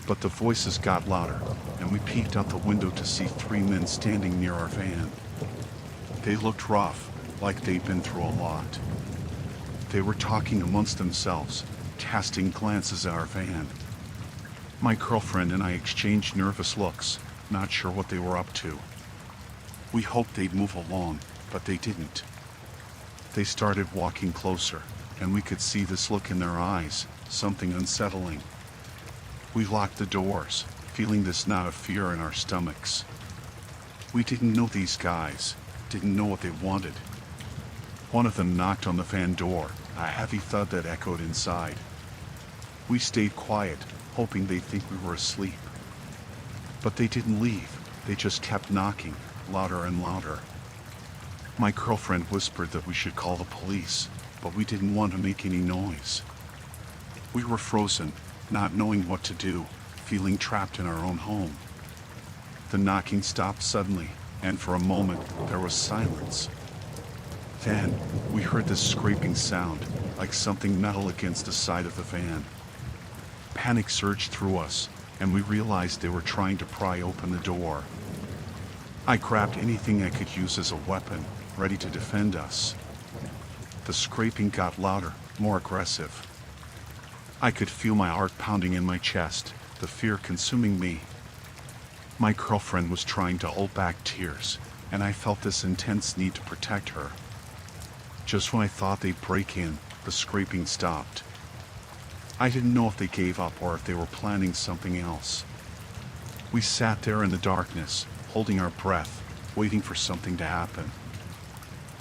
But the voices got louder, and we peeked out the window to see 3 men standing near our van. They looked rough, like they'd been through a lot. They were talking amongst themselves, casting glances at our van. My girlfriend and I exchanged nervous looks, not sure what they were up to. We hoped they'd move along, but they didn't. They started walking closer, and we could see this look in their eyes, something unsettling. We locked the doors, feeling this knot of fear in our stomachs. We didn't know these guys, didn't know what they wanted. One of them knocked on the van door, a heavy thud that echoed inside. We stayed quiet, hoping they'd think we were asleep. But they didn't leave, they just kept knocking, louder and louder. My girlfriend whispered that we should call the police, but we didn't want to make any noise. We were frozen, not knowing what to do, feeling trapped in our own home. The knocking stopped suddenly, and for a moment there was silence. Then we heard this scraping sound, like something metal against the side of the van. Panic surged through us, and we realized they were trying to pry open the door. I grabbed anything I could use as a weapon, ready to defend us. The scraping got louder, more aggressive. I could feel my heart pounding in my chest, the fear consuming me. My girlfriend was trying to hold back tears, and I felt this intense need to protect her. Just when I thought they'd break in, the scraping stopped. I didn't know if they gave up or if they were planning something else. We sat there in the darkness, holding our breath, waiting for something to happen.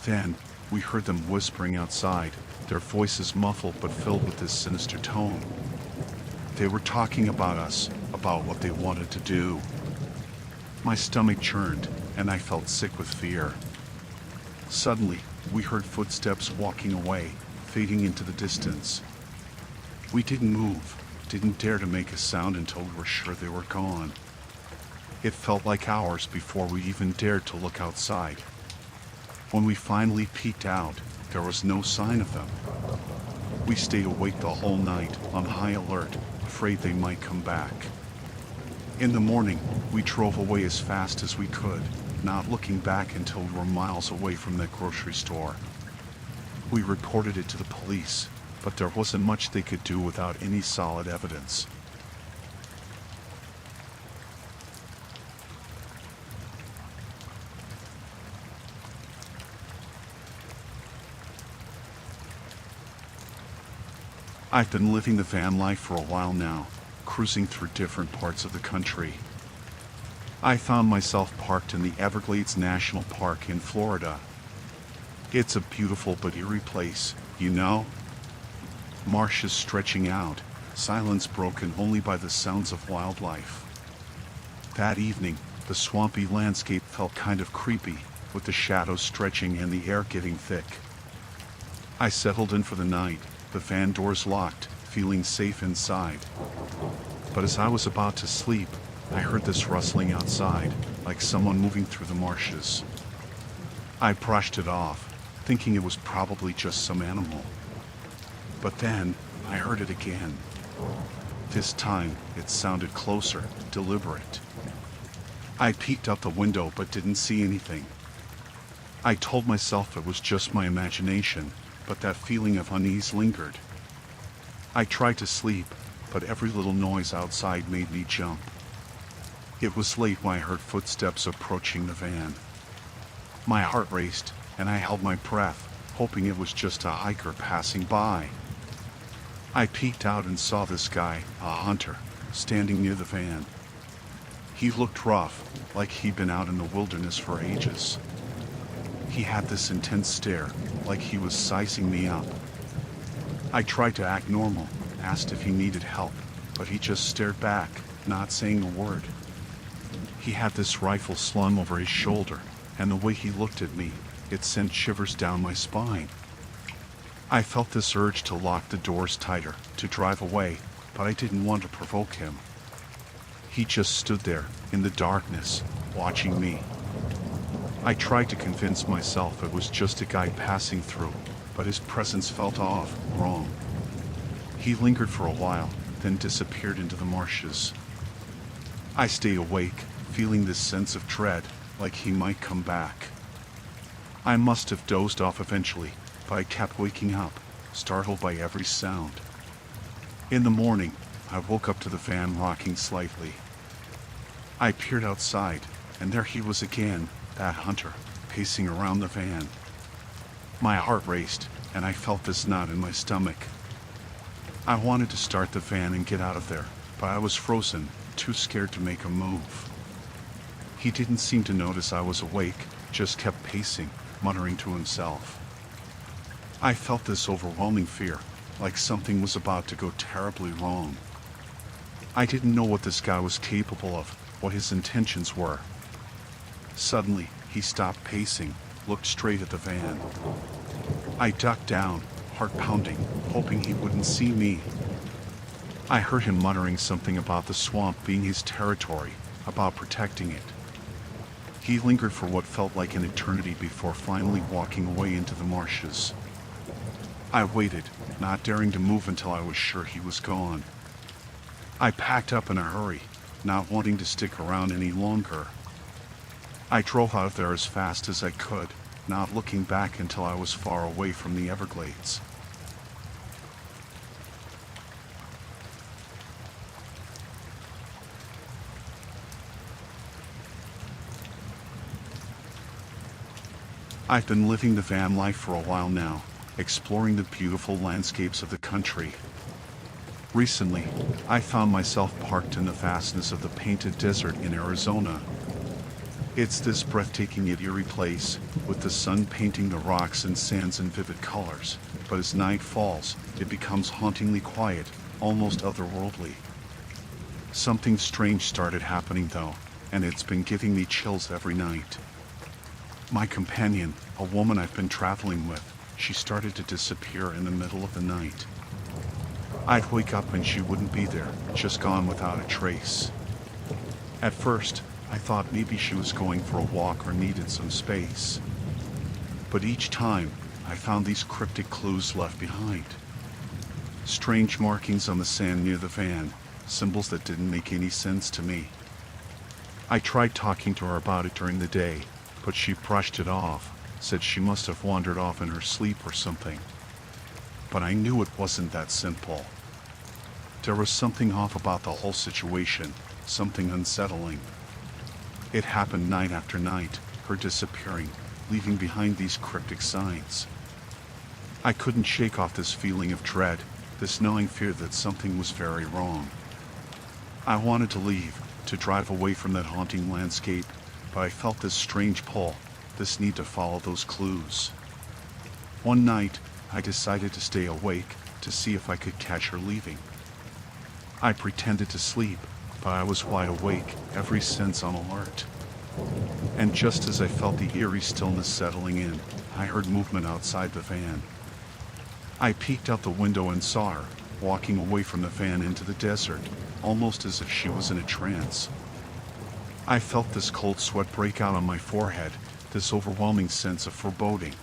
Then, we heard them whispering outside, their voices muffled but filled with this sinister tone. They were talking about us, about what they wanted to do. My stomach churned, and I felt sick with fear. Suddenly, we heard footsteps walking away, fading into the distance. We didn't move, didn't dare to make a sound until we were sure they were gone. It felt like hours before we even dared to look outside. When we finally peeked out, there was no sign of them. We stayed awake the whole night, on high alert, afraid they might come back. In the morning, we drove away as fast as we could, not looking back until we were miles away from that grocery store. We reported it to the police, but there wasn't much they could do without any solid evidence. I've been living the van life for a while now, cruising through different parts of the country. I found myself parked in the Everglades National Park in Florida. It's a beautiful but eerie place, you know? Marshes stretching out, silence broken only by the sounds of wildlife. That evening, the swampy landscape felt kind of creepy, with the shadows stretching and the air getting thick. I settled in for the night, the van doors locked, feeling safe inside. But as I was about to sleep, I heard this rustling outside, like someone moving through the marshes. I brushed it off, thinking it was probably just some animal. But then, I heard it again. This time, it sounded closer, deliberate. I peeked out the window but didn't see anything. I told myself it was just my imagination, but that feeling of unease lingered. I tried to sleep, but every little noise outside made me jump. It was late when I heard footsteps approaching the van. My heart raced, and I held my breath, hoping it was just a hiker passing by. I peeked out and saw this guy, a hunter, standing near the van. He looked rough, like he'd been out in the wilderness for ages. He had this intense stare, like he was sizing me up. I tried to act normal, asked if he needed help, but he just stared back, not saying a word. He had this rifle slung over his shoulder, and the way he looked at me, it sent shivers down my spine. I felt this urge to lock the doors tighter, to drive away, but I didn't want to provoke him. He just stood there, in the darkness, watching me. I tried to convince myself it was just a guy passing through, but his presence felt off, wrong. He lingered for a while, then disappeared into the marshes. I stayed awake, feeling this sense of dread, like he might come back. I must have dozed off eventually, but I kept waking up, startled by every sound. In the morning, I woke up to the van rocking slightly. I peered outside, and there he was again, that hunter, pacing around the van. My heart raced, and I felt this knot in my stomach. I wanted to start the van and get out of there, but I was frozen, too scared to make a move. He didn't seem to notice I was awake, just kept pacing, muttering to himself. I felt this overwhelming fear, like something was about to go terribly wrong. I didn't know what this guy was capable of, what his intentions were. Suddenly, he stopped pacing, looked straight at the van. I ducked down, heart pounding, hoping he wouldn't see me. I heard him muttering something about the swamp being his territory, about protecting it. He lingered for what felt like an eternity before finally walking away into the marshes. I waited, not daring to move until I was sure he was gone. I packed up in a hurry, not wanting to stick around any longer. I drove out of there as fast as I could, not looking back until I was far away from the Everglades. I've been living the van life for a while now, exploring the beautiful landscapes of the country. Recently, I found myself parked in the vastness of the Painted Desert in Arizona. It's this breathtaking yet eerie place, with the sun painting the rocks and sands in vivid colors, but as night falls, it becomes hauntingly quiet, almost otherworldly. Something strange started happening though, and it's been giving me chills every night. My companion, a woman I've been traveling with, she started to disappear in the middle of the night. I'd wake up and she wouldn't be there, just gone without a trace. At first, I thought maybe she was going for a walk or needed some space. But each time, I found these cryptic clues left behind. Strange markings on the sand near the van, symbols that didn't make any sense to me. I tried talking to her about it during the day, but she brushed it off, said she must have wandered off in her sleep or something. But I knew it wasn't that simple. There was something off about the whole situation, something unsettling. It happened night after night, her disappearing, leaving behind these cryptic signs. I couldn't shake off this feeling of dread, this gnawing fear that something was very wrong. I wanted to leave, to drive away from that haunting landscape, but I felt this strange pull, this need to follow those clues. One night, I decided to stay awake, to see if I could catch her leaving. I pretended to sleep, but I was wide awake, every sense on alert. And just as I felt the eerie stillness settling in, I heard movement outside the van. I peeked out the window and saw her, walking away from the van into the desert, almost as if she was in a trance. I felt this cold sweat break out on my forehead, this overwhelming sense of foreboding.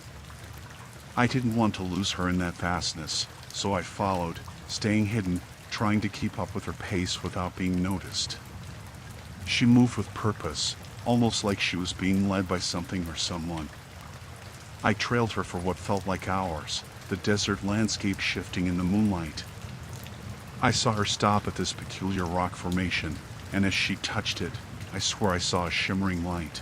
I didn't want to lose her in that vastness, so I followed, staying hidden, trying to keep up with her pace without being noticed. She moved with purpose, almost like she was being led by something or someone. I trailed her for what felt like hours, the desert landscape shifting in the moonlight. I saw her stop at this peculiar rock formation, and as she touched it, I swore I saw a shimmering light.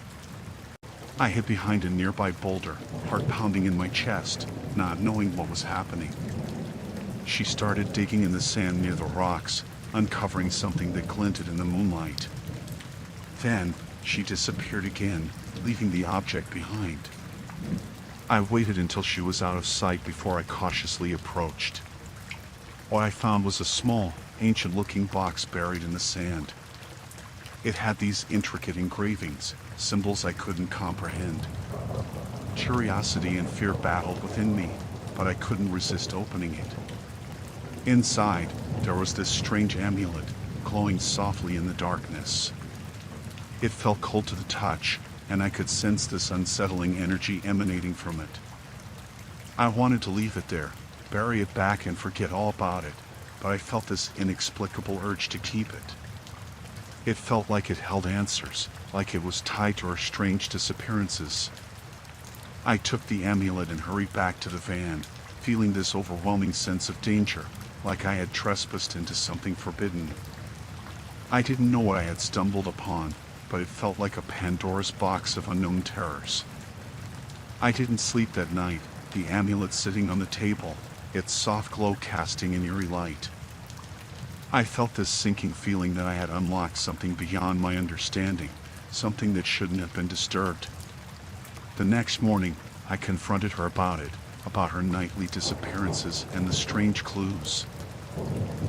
I hid behind a nearby boulder, heart pounding in my chest, not knowing what was happening. She started digging in the sand near the rocks, uncovering something that glinted in the moonlight. Then, she disappeared again, leaving the object behind. I waited until she was out of sight before I cautiously approached. What I found was a small, ancient-looking box buried in the sand. It had these intricate engravings, symbols I couldn't comprehend. Curiosity and fear battled within me, but I couldn't resist opening it. Inside, there was this strange amulet, glowing softly in the darkness. It felt cold to the touch, and I could sense this unsettling energy emanating from it. I wanted to leave it there, bury it back and forget all about it, but I felt this inexplicable urge to keep it. It felt like it held answers, like it was tied to our strange disappearances. I took the amulet and hurried back to the van, feeling this overwhelming sense of danger, like I had trespassed into something forbidden. I didn't know what I had stumbled upon, but it felt like a Pandora's box of unknown terrors. I didn't sleep that night, the amulet sitting on the table, its soft glow casting an eerie light. I felt this sinking feeling that I had unlocked something beyond my understanding, something that shouldn't have been disturbed. The next morning, I confronted her about it, about her nightly disappearances and the strange clues.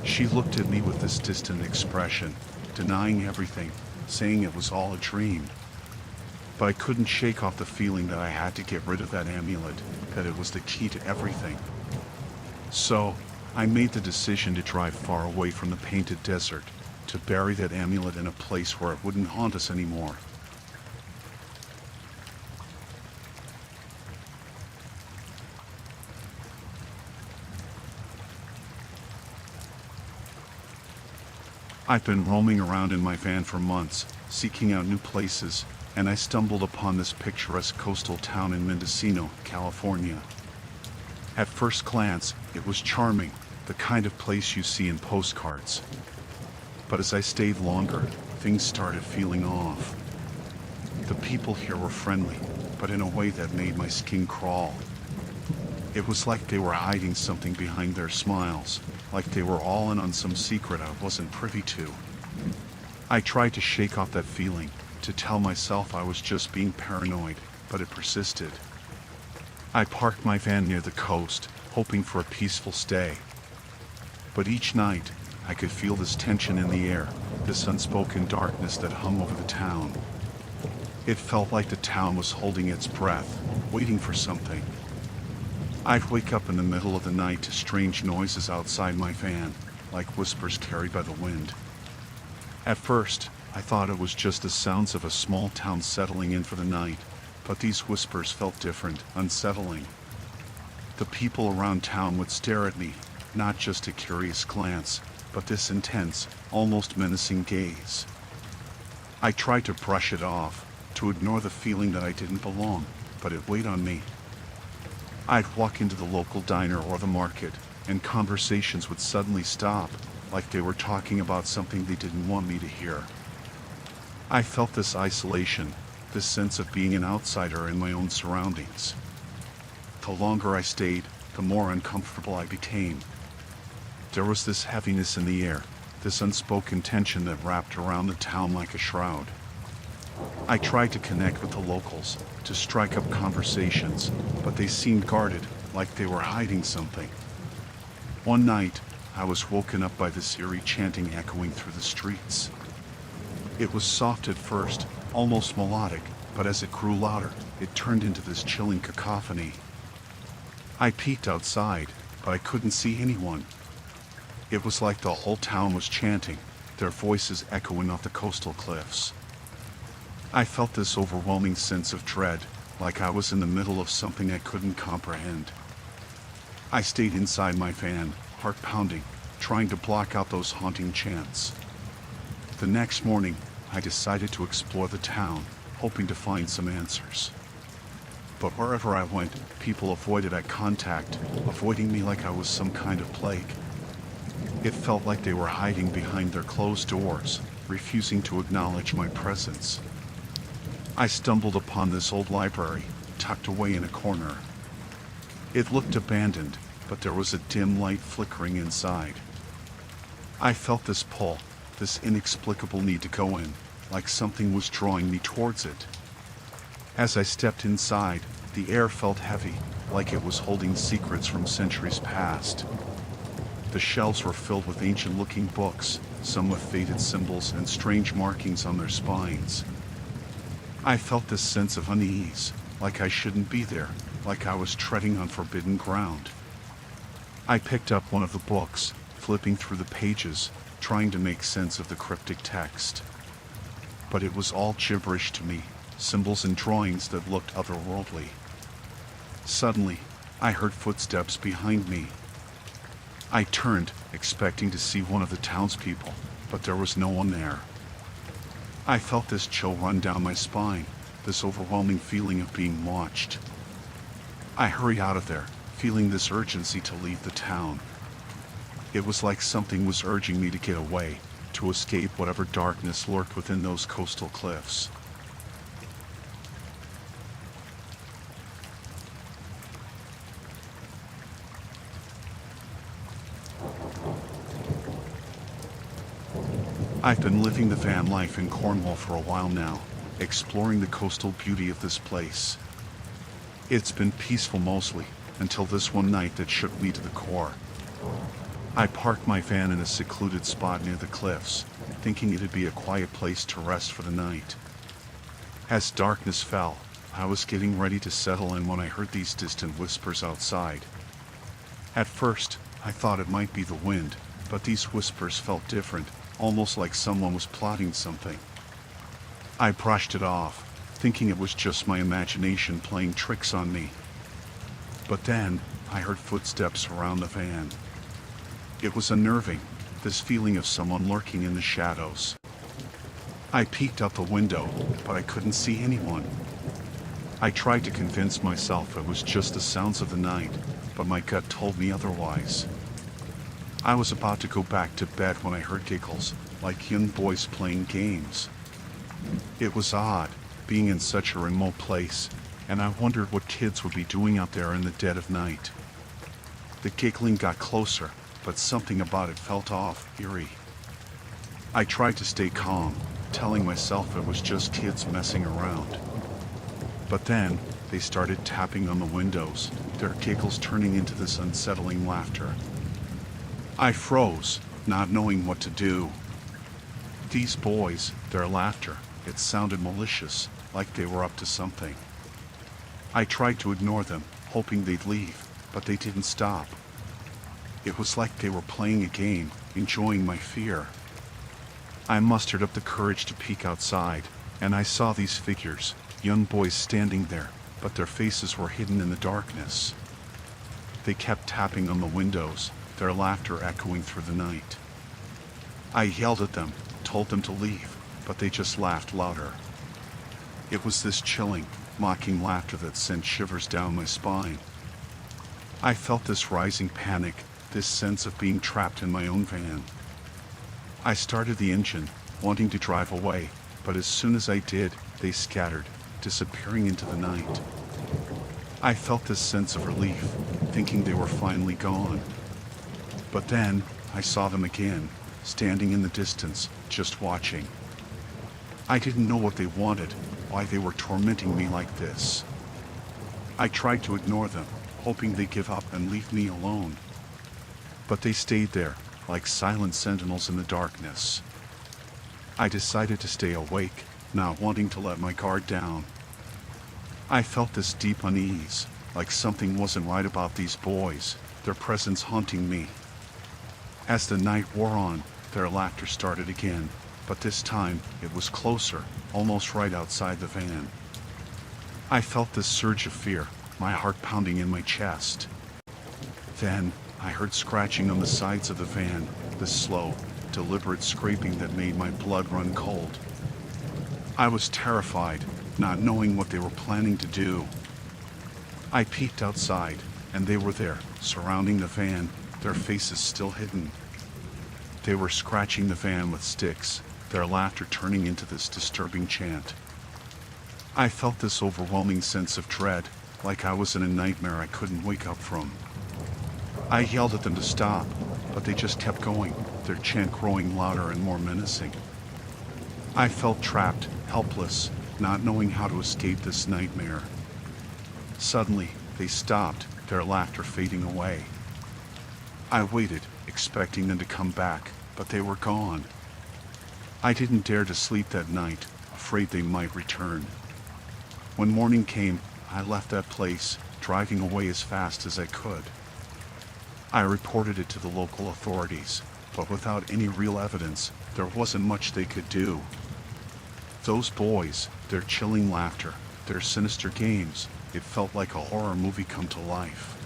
She looked at me with this distant expression, denying everything, saying it was all a dream. But I couldn't shake off the feeling that I had to get rid of that amulet, that it was the key to everything. So, I made the decision to drive far away from the painted desert, to bury that amulet in a place where it wouldn't haunt us anymore. I've been roaming around in my van for months, seeking out new places, and I stumbled upon this picturesque coastal town in Mendocino, California. At first glance, it was charming, the kind of place you see in postcards. But as I stayed longer, things started feeling off. The people here were friendly, but in a way that made my skin crawl. It was like they were hiding something behind their smiles, like they were all in on some secret I wasn't privy to. I tried to shake off that feeling, to tell myself I was just being paranoid, but it persisted. I parked my van near the coast, hoping for a peaceful stay. But each night, I could feel this tension in the air, this unspoken darkness that hung over the town. It felt like the town was holding its breath, waiting for something. I'd wake up in the middle of the night to strange noises outside my van, like whispers carried by the wind. At first, I thought it was just the sounds of a small town settling in for the night, but these whispers felt different, unsettling. The people around town would stare at me, not just a curious glance, but this intense, almost menacing gaze. I tried to brush it off, to ignore the feeling that I didn't belong, but it weighed on me. I'd walk into the local diner or the market, and conversations would suddenly stop, like they were talking about something they didn't want me to hear. I felt this isolation, this sense of being an outsider in my own surroundings. The longer I stayed, the more uncomfortable I became. There was this heaviness in the air, this unspoken tension that wrapped around the town like a shroud. I tried to connect with the locals, to strike up conversations, but they seemed guarded, like they were hiding something. One night, I was woken up by this eerie chanting echoing through the streets. It was soft at first, almost melodic, but as it grew louder, it turned into this chilling cacophony. I peeked outside, but I couldn't see anyone. It was like the whole town was chanting, their voices echoing off the coastal cliffs. I felt this overwhelming sense of dread, like I was in the middle of something I couldn't comprehend. I stayed inside my van, heart pounding, trying to block out those haunting chants. The next morning, I decided to explore the town, hoping to find some answers. But wherever I went, people avoided eye contact, avoiding me like I was some kind of plague. It felt like they were hiding behind their closed doors, refusing to acknowledge my presence. I stumbled upon this old library, tucked away in a corner. It looked abandoned, but there was a dim light flickering inside. I felt this pull, this inexplicable need to go in, like something was drawing me towards it. As I stepped inside, the air felt heavy, like it was holding secrets from centuries past. The shelves were filled with ancient-looking books, some with faded symbols and strange markings on their spines. I felt this sense of unease, like I shouldn't be there, like I was treading on forbidden ground. I picked up one of the books, flipping through the pages, trying to make sense of the cryptic text. But it was all gibberish to me, symbols and drawings that looked otherworldly. Suddenly, I heard footsteps behind me. I turned, expecting to see one of the townspeople, but there was no one there. I felt this chill run down my spine, this overwhelming feeling of being watched. I hurried out of there, feeling this urgency to leave the town. It was like something was urging me to get away, to escape whatever darkness lurked within those coastal cliffs. I've been living the van life in Cornwall for a while now, exploring the coastal beauty of this place. It's been peaceful mostly, until this one night that shook me to the core. I parked my van in a secluded spot near the cliffs, thinking it'd be a quiet place to rest for the night. As darkness fell, I was getting ready to settle in when I heard these distant whispers outside. At first, I thought it might be the wind, but these whispers felt different, almost like someone was plotting something. I brushed it off, thinking it was just my imagination playing tricks on me. But then, I heard footsteps around the van. It was unnerving, this feeling of someone lurking in the shadows. I peeked out the window, but I couldn't see anyone. I tried to convince myself it was just the sounds of the night, but my gut told me otherwise. I was about to go back to bed when I heard giggles, like young boys playing games. It was odd, being in such a remote place, and I wondered what kids would be doing out there in the dead of night. The giggling got closer, but something about it felt off, eerie. I tried to stay calm, telling myself it was just kids messing around. But then, they started tapping on the windows, their giggles turning into this unsettling laughter. I froze, not knowing what to do. These boys, their laughter, it sounded malicious, like they were up to something. I tried to ignore them, hoping they'd leave, but they didn't stop. It was like they were playing a game, enjoying my fear. I mustered up the courage to peek outside, and I saw these figures, young boys standing there, but their faces were hidden in the darkness. They kept tapping on the windows, their laughter echoing through the night. I yelled at them, told them to leave, but they just laughed louder. It was this chilling, mocking laughter that sent shivers down my spine. I felt this rising panic, this sense of being trapped in my own van. I started the engine, wanting to drive away, but as soon as I did, they scattered, disappearing into the night. I felt this sense of relief, thinking they were finally gone. But then, I saw them again, standing in the distance, just watching. I didn't know what they wanted, why they were tormenting me like this. I tried to ignore them, hoping they'd give up and leave me alone. But they stayed there, like silent sentinels in the darkness. I decided to stay awake, not wanting to let my guard down. I felt this deep unease, like something wasn't right about these boys, their presence haunting me. As the night wore on, their laughter started again, but this time it was closer, almost right outside the van. I felt this surge of fear, my heart pounding in my chest. Then, I heard scratching on the sides of the van, this slow, deliberate scraping that made my blood run cold. I was terrified, not knowing what they were planning to do. I peeked outside, and they were there, surrounding the van, their faces still hidden. They were scratching the van with sticks, their laughter turning into this disturbing chant. I felt this overwhelming sense of dread, like I was in a nightmare I couldn't wake up from. I yelled at them to stop, but they just kept going, their chant growing louder and more menacing. I felt trapped, helpless, not knowing how to escape this nightmare. Suddenly, they stopped, their laughter fading away. I waited, expecting them to come back, but they were gone. I didn't dare to sleep that night, afraid they might return. When morning came, I left that place, driving away as fast as I could. I reported it to the local authorities, but without any real evidence, there wasn't much they could do. Those boys, their chilling laughter, their sinister games, it felt like a horror movie come to life.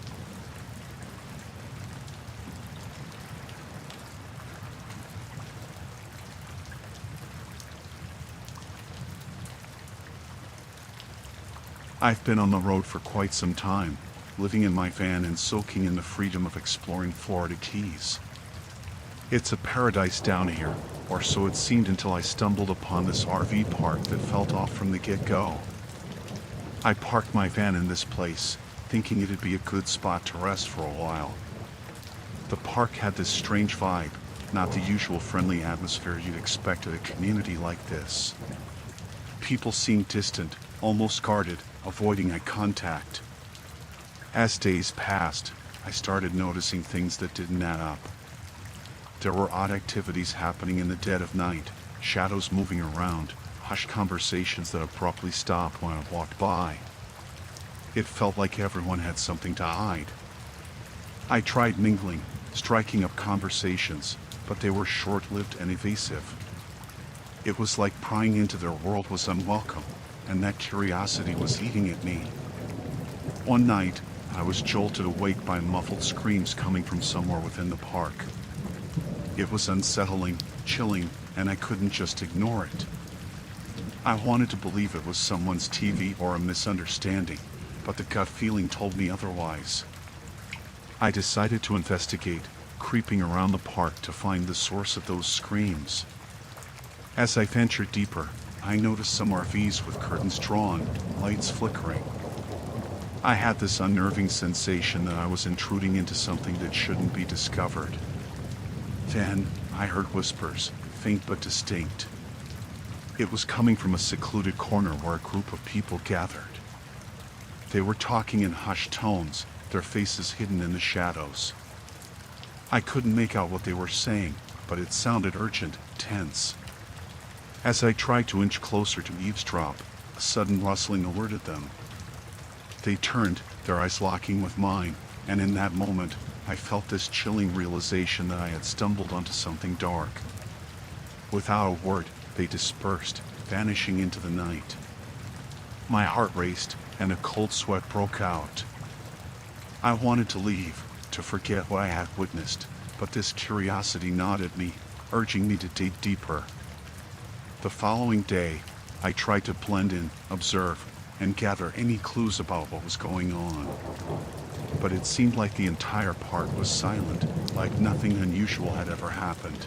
I've been on the road for quite some time, living in my van and soaking in the freedom of exploring Florida Keys. It's a paradise down here, or so it seemed until I stumbled upon this RV park that felt off from the get-go. I parked my van in this place, thinking it'd be a good spot to rest for a while. The park had this strange vibe, not the usual friendly atmosphere you'd expect at a community like this. People seemed distant, almost guarded, avoiding eye contact. As days passed, I started noticing things that didn't add up. There were odd activities happening in the dead of night, shadows moving around, hushed conversations that abruptly stopped when I walked by. It felt like everyone had something to hide. I tried mingling, striking up conversations, but they were short-lived and evasive. It was like prying into their world was unwelcome, and that curiosity was eating at me. One night, I was jolted awake by muffled screams coming from somewhere within the park. It was unsettling, chilling, and I couldn't just ignore it. I wanted to believe it was someone's TV or a misunderstanding, but the gut feeling told me otherwise. I decided to investigate, creeping around the park to find the source of those screams. As I ventured deeper, I noticed some RVs with curtains drawn, lights flickering. I had this unnerving sensation that I was intruding into something that shouldn't be discovered. Then, I heard whispers, faint but distinct. It was coming from a secluded corner where a group of people gathered. They were talking in hushed tones, their faces hidden in the shadows. I couldn't make out what they were saying, but it sounded urgent, tense. As I tried to inch closer to eavesdrop, a sudden rustling alerted them. They turned, their eyes locking with mine, and in that moment, I felt this chilling realization that I had stumbled onto something dark. Without a word, they dispersed, vanishing into the night. My heart raced, and a cold sweat broke out. I wanted to leave, to forget what I had witnessed, but this curiosity gnawed at me, urging me to dig deeper. The following day, I tried to blend in, observe, and gather any clues about what was going on. But it seemed like the entire park was silent, like nothing unusual had ever happened.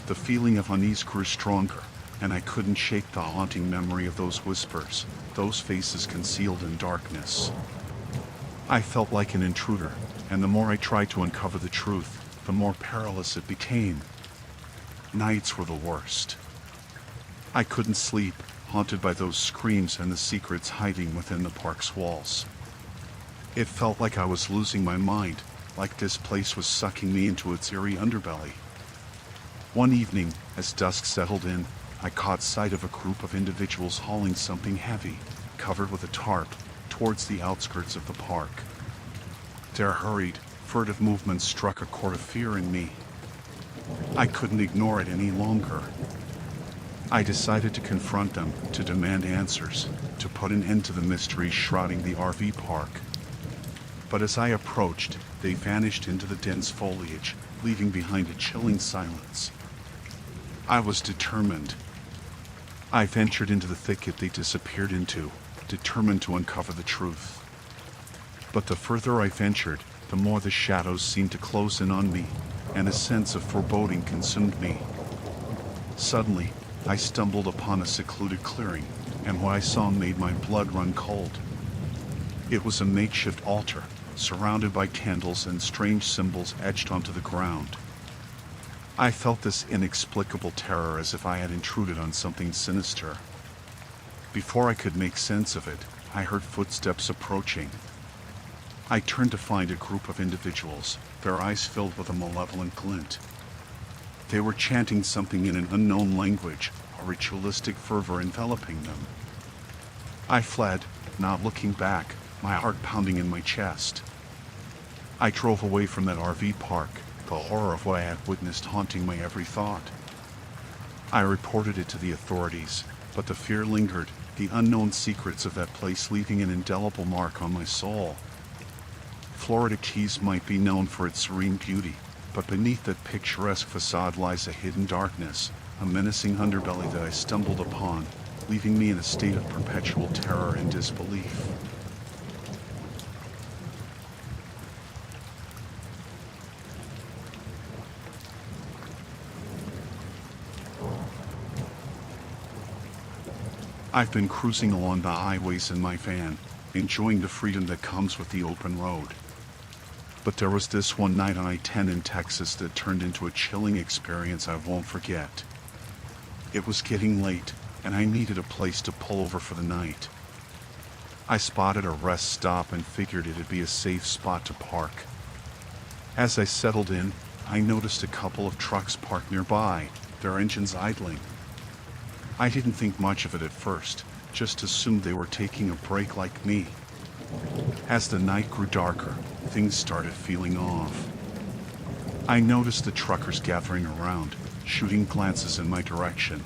The feeling of unease grew stronger, and I couldn't shake the haunting memory of those whispers, those faces concealed in darkness. I felt like an intruder, and the more I tried to uncover the truth, the more perilous it became. Nights were the worst. I couldn't sleep, haunted by those screams and the secrets hiding within the park's walls. It felt like I was losing my mind, like this place was sucking me into its eerie underbelly. One evening, as dusk settled in, I caught sight of a group of individuals hauling something heavy, covered with a tarp, towards the outskirts of the park. Their hurried, furtive movements struck a chord of fear in me. I couldn't ignore it any longer. I decided to confront them, to demand answers, to put an end to the mystery shrouding the RV park. But as I approached, they vanished into the dense foliage, leaving behind a chilling silence. I was determined. I ventured into the thicket they disappeared into, determined to uncover the truth. But the further I ventured, the more the shadows seemed to close in on me, and a sense of foreboding consumed me. Suddenly, I stumbled upon a secluded clearing, and what I saw made my blood run cold. It was a makeshift altar, surrounded by candles and strange symbols etched onto the ground. I felt this inexplicable terror as if I had intruded on something sinister. Before I could make sense of it, I heard footsteps approaching. I turned to find a group of individuals, their eyes filled with a malevolent glint. They were chanting something in an unknown language, a ritualistic fervor enveloping them. I fled, not looking back, my heart pounding in my chest. I drove away from that RV park, the horror of what I had witnessed haunting my every thought. I reported it to the authorities, but the fear lingered, the unknown secrets of that place leaving an indelible mark on my soul. Florida Keys might be known for its serene beauty, but beneath that picturesque facade lies a hidden darkness, a menacing underbelly that I stumbled upon, leaving me in a state of perpetual terror and disbelief. I've been cruising along the highways in my van, enjoying the freedom that comes with the open road. But there was this one night on I-10 in Texas that turned into a chilling experience I won't forget. It was getting late, and I needed a place to pull over for the night. I spotted a rest stop and figured it'd be a safe spot to park. As I settled in, I noticed a couple of trucks parked nearby, their engines idling. I didn't think much of it at first, just assumed they were taking a break like me. As the night grew darker, things started feeling off. I noticed the truckers gathering around, shooting glances in my direction.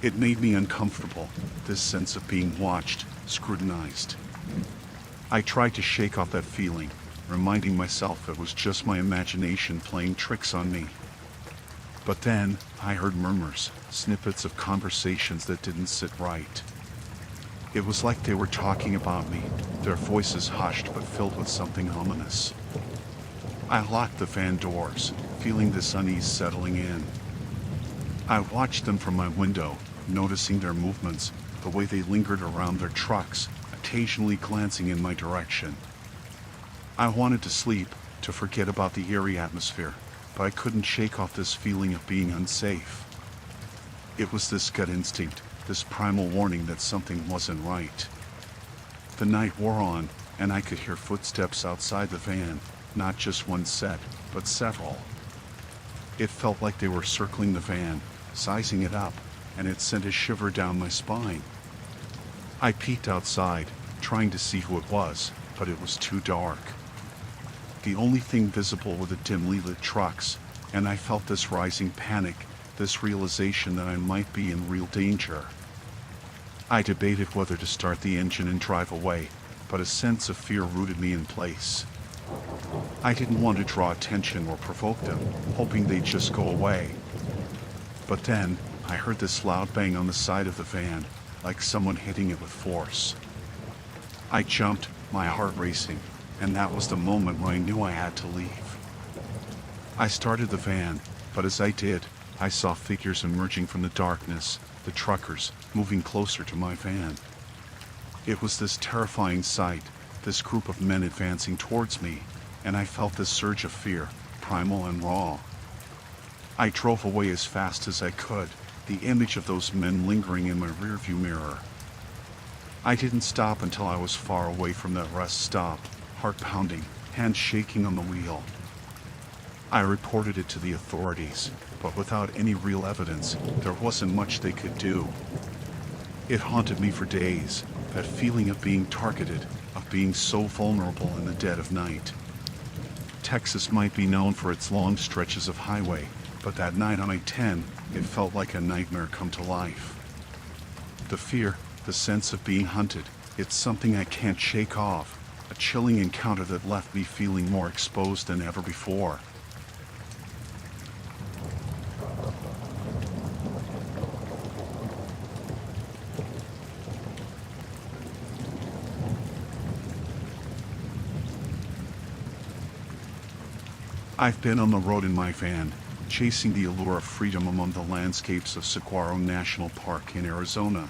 It made me uncomfortable, this sense of being watched, scrutinized. I tried to shake off that feeling, reminding myself it was just my imagination playing tricks on me. But then, I heard murmurs, snippets of conversations that didn't sit right. It was like they were talking about me, their voices hushed but filled with something ominous. I locked the van doors, feeling this unease settling in. I watched them from my window, noticing their movements, the way they lingered around their trucks, occasionally glancing in my direction. I wanted to sleep, to forget about the eerie atmosphere, but I couldn't shake off this feeling of being unsafe. It was this gut instinct, this primal warning that something wasn't right. The night wore on, and I could hear footsteps outside the van, not just one set, but several. It felt like they were circling the van, sizing it up, and it sent a shiver down my spine. I peeked outside, trying to see who it was, but it was too dark. The only thing visible were the dimly lit trucks, and I felt this rising panic, this realization that I might be in real danger. I debated whether to start the engine and drive away, but a sense of fear rooted me in place. I didn't want to draw attention or provoke them, hoping they'd just go away. But then, I heard this loud bang on the side of the van, like someone hitting it with force. I jumped, my heart racing, and that was the moment when I knew I had to leave. I started the van, but as I did, I saw figures emerging from the darkness, the truckers, moving closer to my van. It was this terrifying sight, this group of men advancing towards me, and I felt this surge of fear, primal and raw. I drove away as fast as I could, the image of those men lingering in my rearview mirror. I didn't stop until I was far away from that rest stop, heart pounding, hands shaking on the wheel. I reported it to the authorities, but without any real evidence, there wasn't much they could do. It haunted me for days, that feeling of being targeted, of being so vulnerable in the dead of night. Texas might be known for its long stretches of highway, but that night on I-10, it felt like a nightmare come to life. The fear, the sense of being hunted, it's something I can't shake off, a chilling encounter that left me feeling more exposed than ever before. I've been on the road in my van, chasing the allure of freedom among the landscapes of Saguaro National Park in Arizona.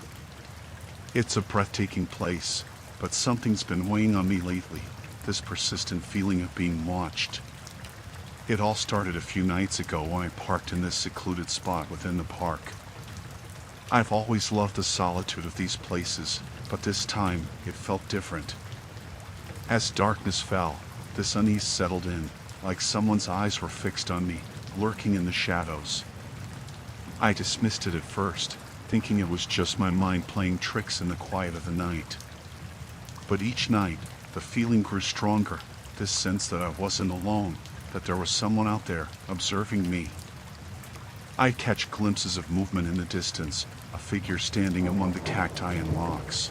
It's a breathtaking place, but something's been weighing on me lately, this persistent feeling of being watched. It all started a few nights ago when I parked in this secluded spot within the park. I've always loved the solitude of these places, but this time it felt different. As darkness fell, this unease settled in, like someone's eyes were fixed on me, lurking in the shadows. I dismissed it at first, thinking it was just my mind playing tricks in the quiet of the night. But each night, the feeling grew stronger, this sense that I wasn't alone, that there was someone out there, observing me. I'd catch glimpses of movement in the distance, a figure standing among the cacti and rocks.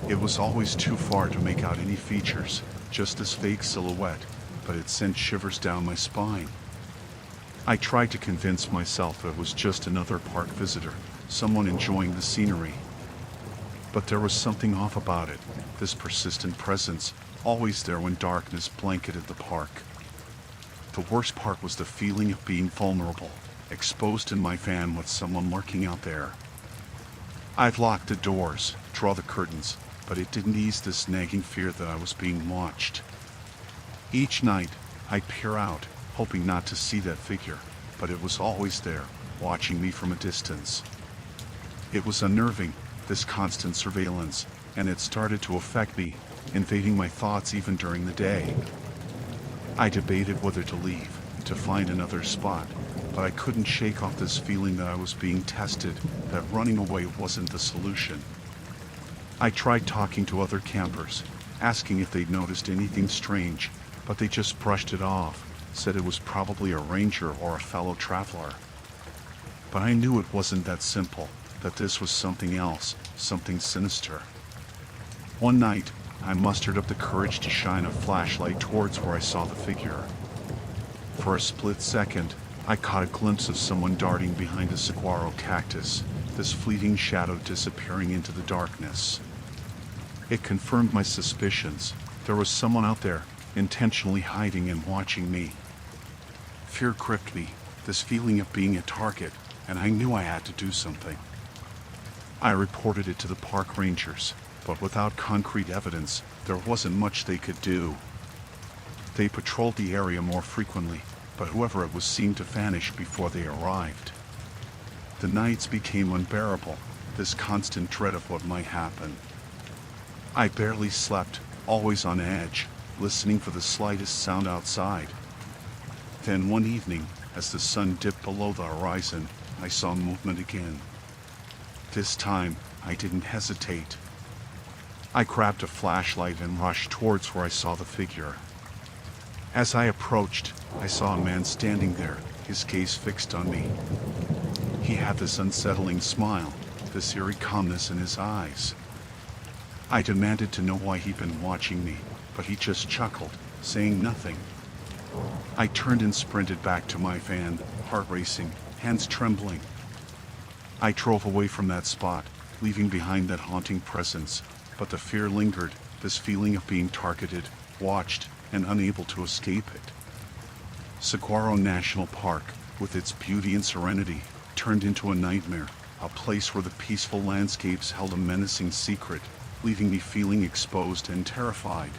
It was always too far to make out any features, just this vague silhouette, but it sent shivers down my spine. I tried to convince myself it was just another park visitor, someone enjoying the scenery. But there was something off about it, this persistent presence, always there when darkness blanketed the park. The worst part was the feeling of being vulnerable, exposed in my van with someone lurking out there. I'd lock the doors, draw the curtains, but it didn't ease this nagging fear that I was being watched. Each night, I'd peer out, hoping not to see that figure, but it was always there, watching me from a distance. It was unnerving, this constant surveillance, and it started to affect me, invading my thoughts even during the day. I debated whether to leave, to find another spot, but I couldn't shake off this feeling that I was being tested, that running away wasn't the solution. I tried talking to other campers, asking if they'd noticed anything strange, but they just brushed it off, said it was probably a ranger or a fellow traveler. But I knew it wasn't that simple, that this was something else, something sinister. One night, I mustered up the courage to shine a flashlight towards where I saw the figure. For a split second, I caught a glimpse of someone darting behind a saguaro cactus, this fleeting shadow disappearing into the darkness. It confirmed my suspicions. There was someone out there, intentionally hiding and watching me. Fear gripped me, this feeling of being a target, and I knew I had to do something. I reported it to the park rangers, but without concrete evidence, there wasn't much they could do. They patrolled the area more frequently, but whoever it was seemed to vanish before they arrived. The nights became unbearable, this constant dread of what might happen. I barely slept, always on edge, listening for the slightest sound outside. Then one evening, as the sun dipped below the horizon, I saw movement again. This time, I didn't hesitate. I grabbed a flashlight and rushed towards where I saw the figure. As I approached, I saw a man standing there, his gaze fixed on me. He had this unsettling smile, this eerie calmness in his eyes. I demanded to know why he'd been watching me, but he just chuckled, saying nothing. I turned and sprinted back to my van, heart racing, hands trembling. I drove away from that spot, leaving behind that haunting presence, but the fear lingered, this feeling of being targeted, watched, and unable to escape it. Saguaro National Park, with its beauty and serenity, turned into a nightmare, a place where the peaceful landscapes held a menacing secret, leaving me feeling exposed and terrified.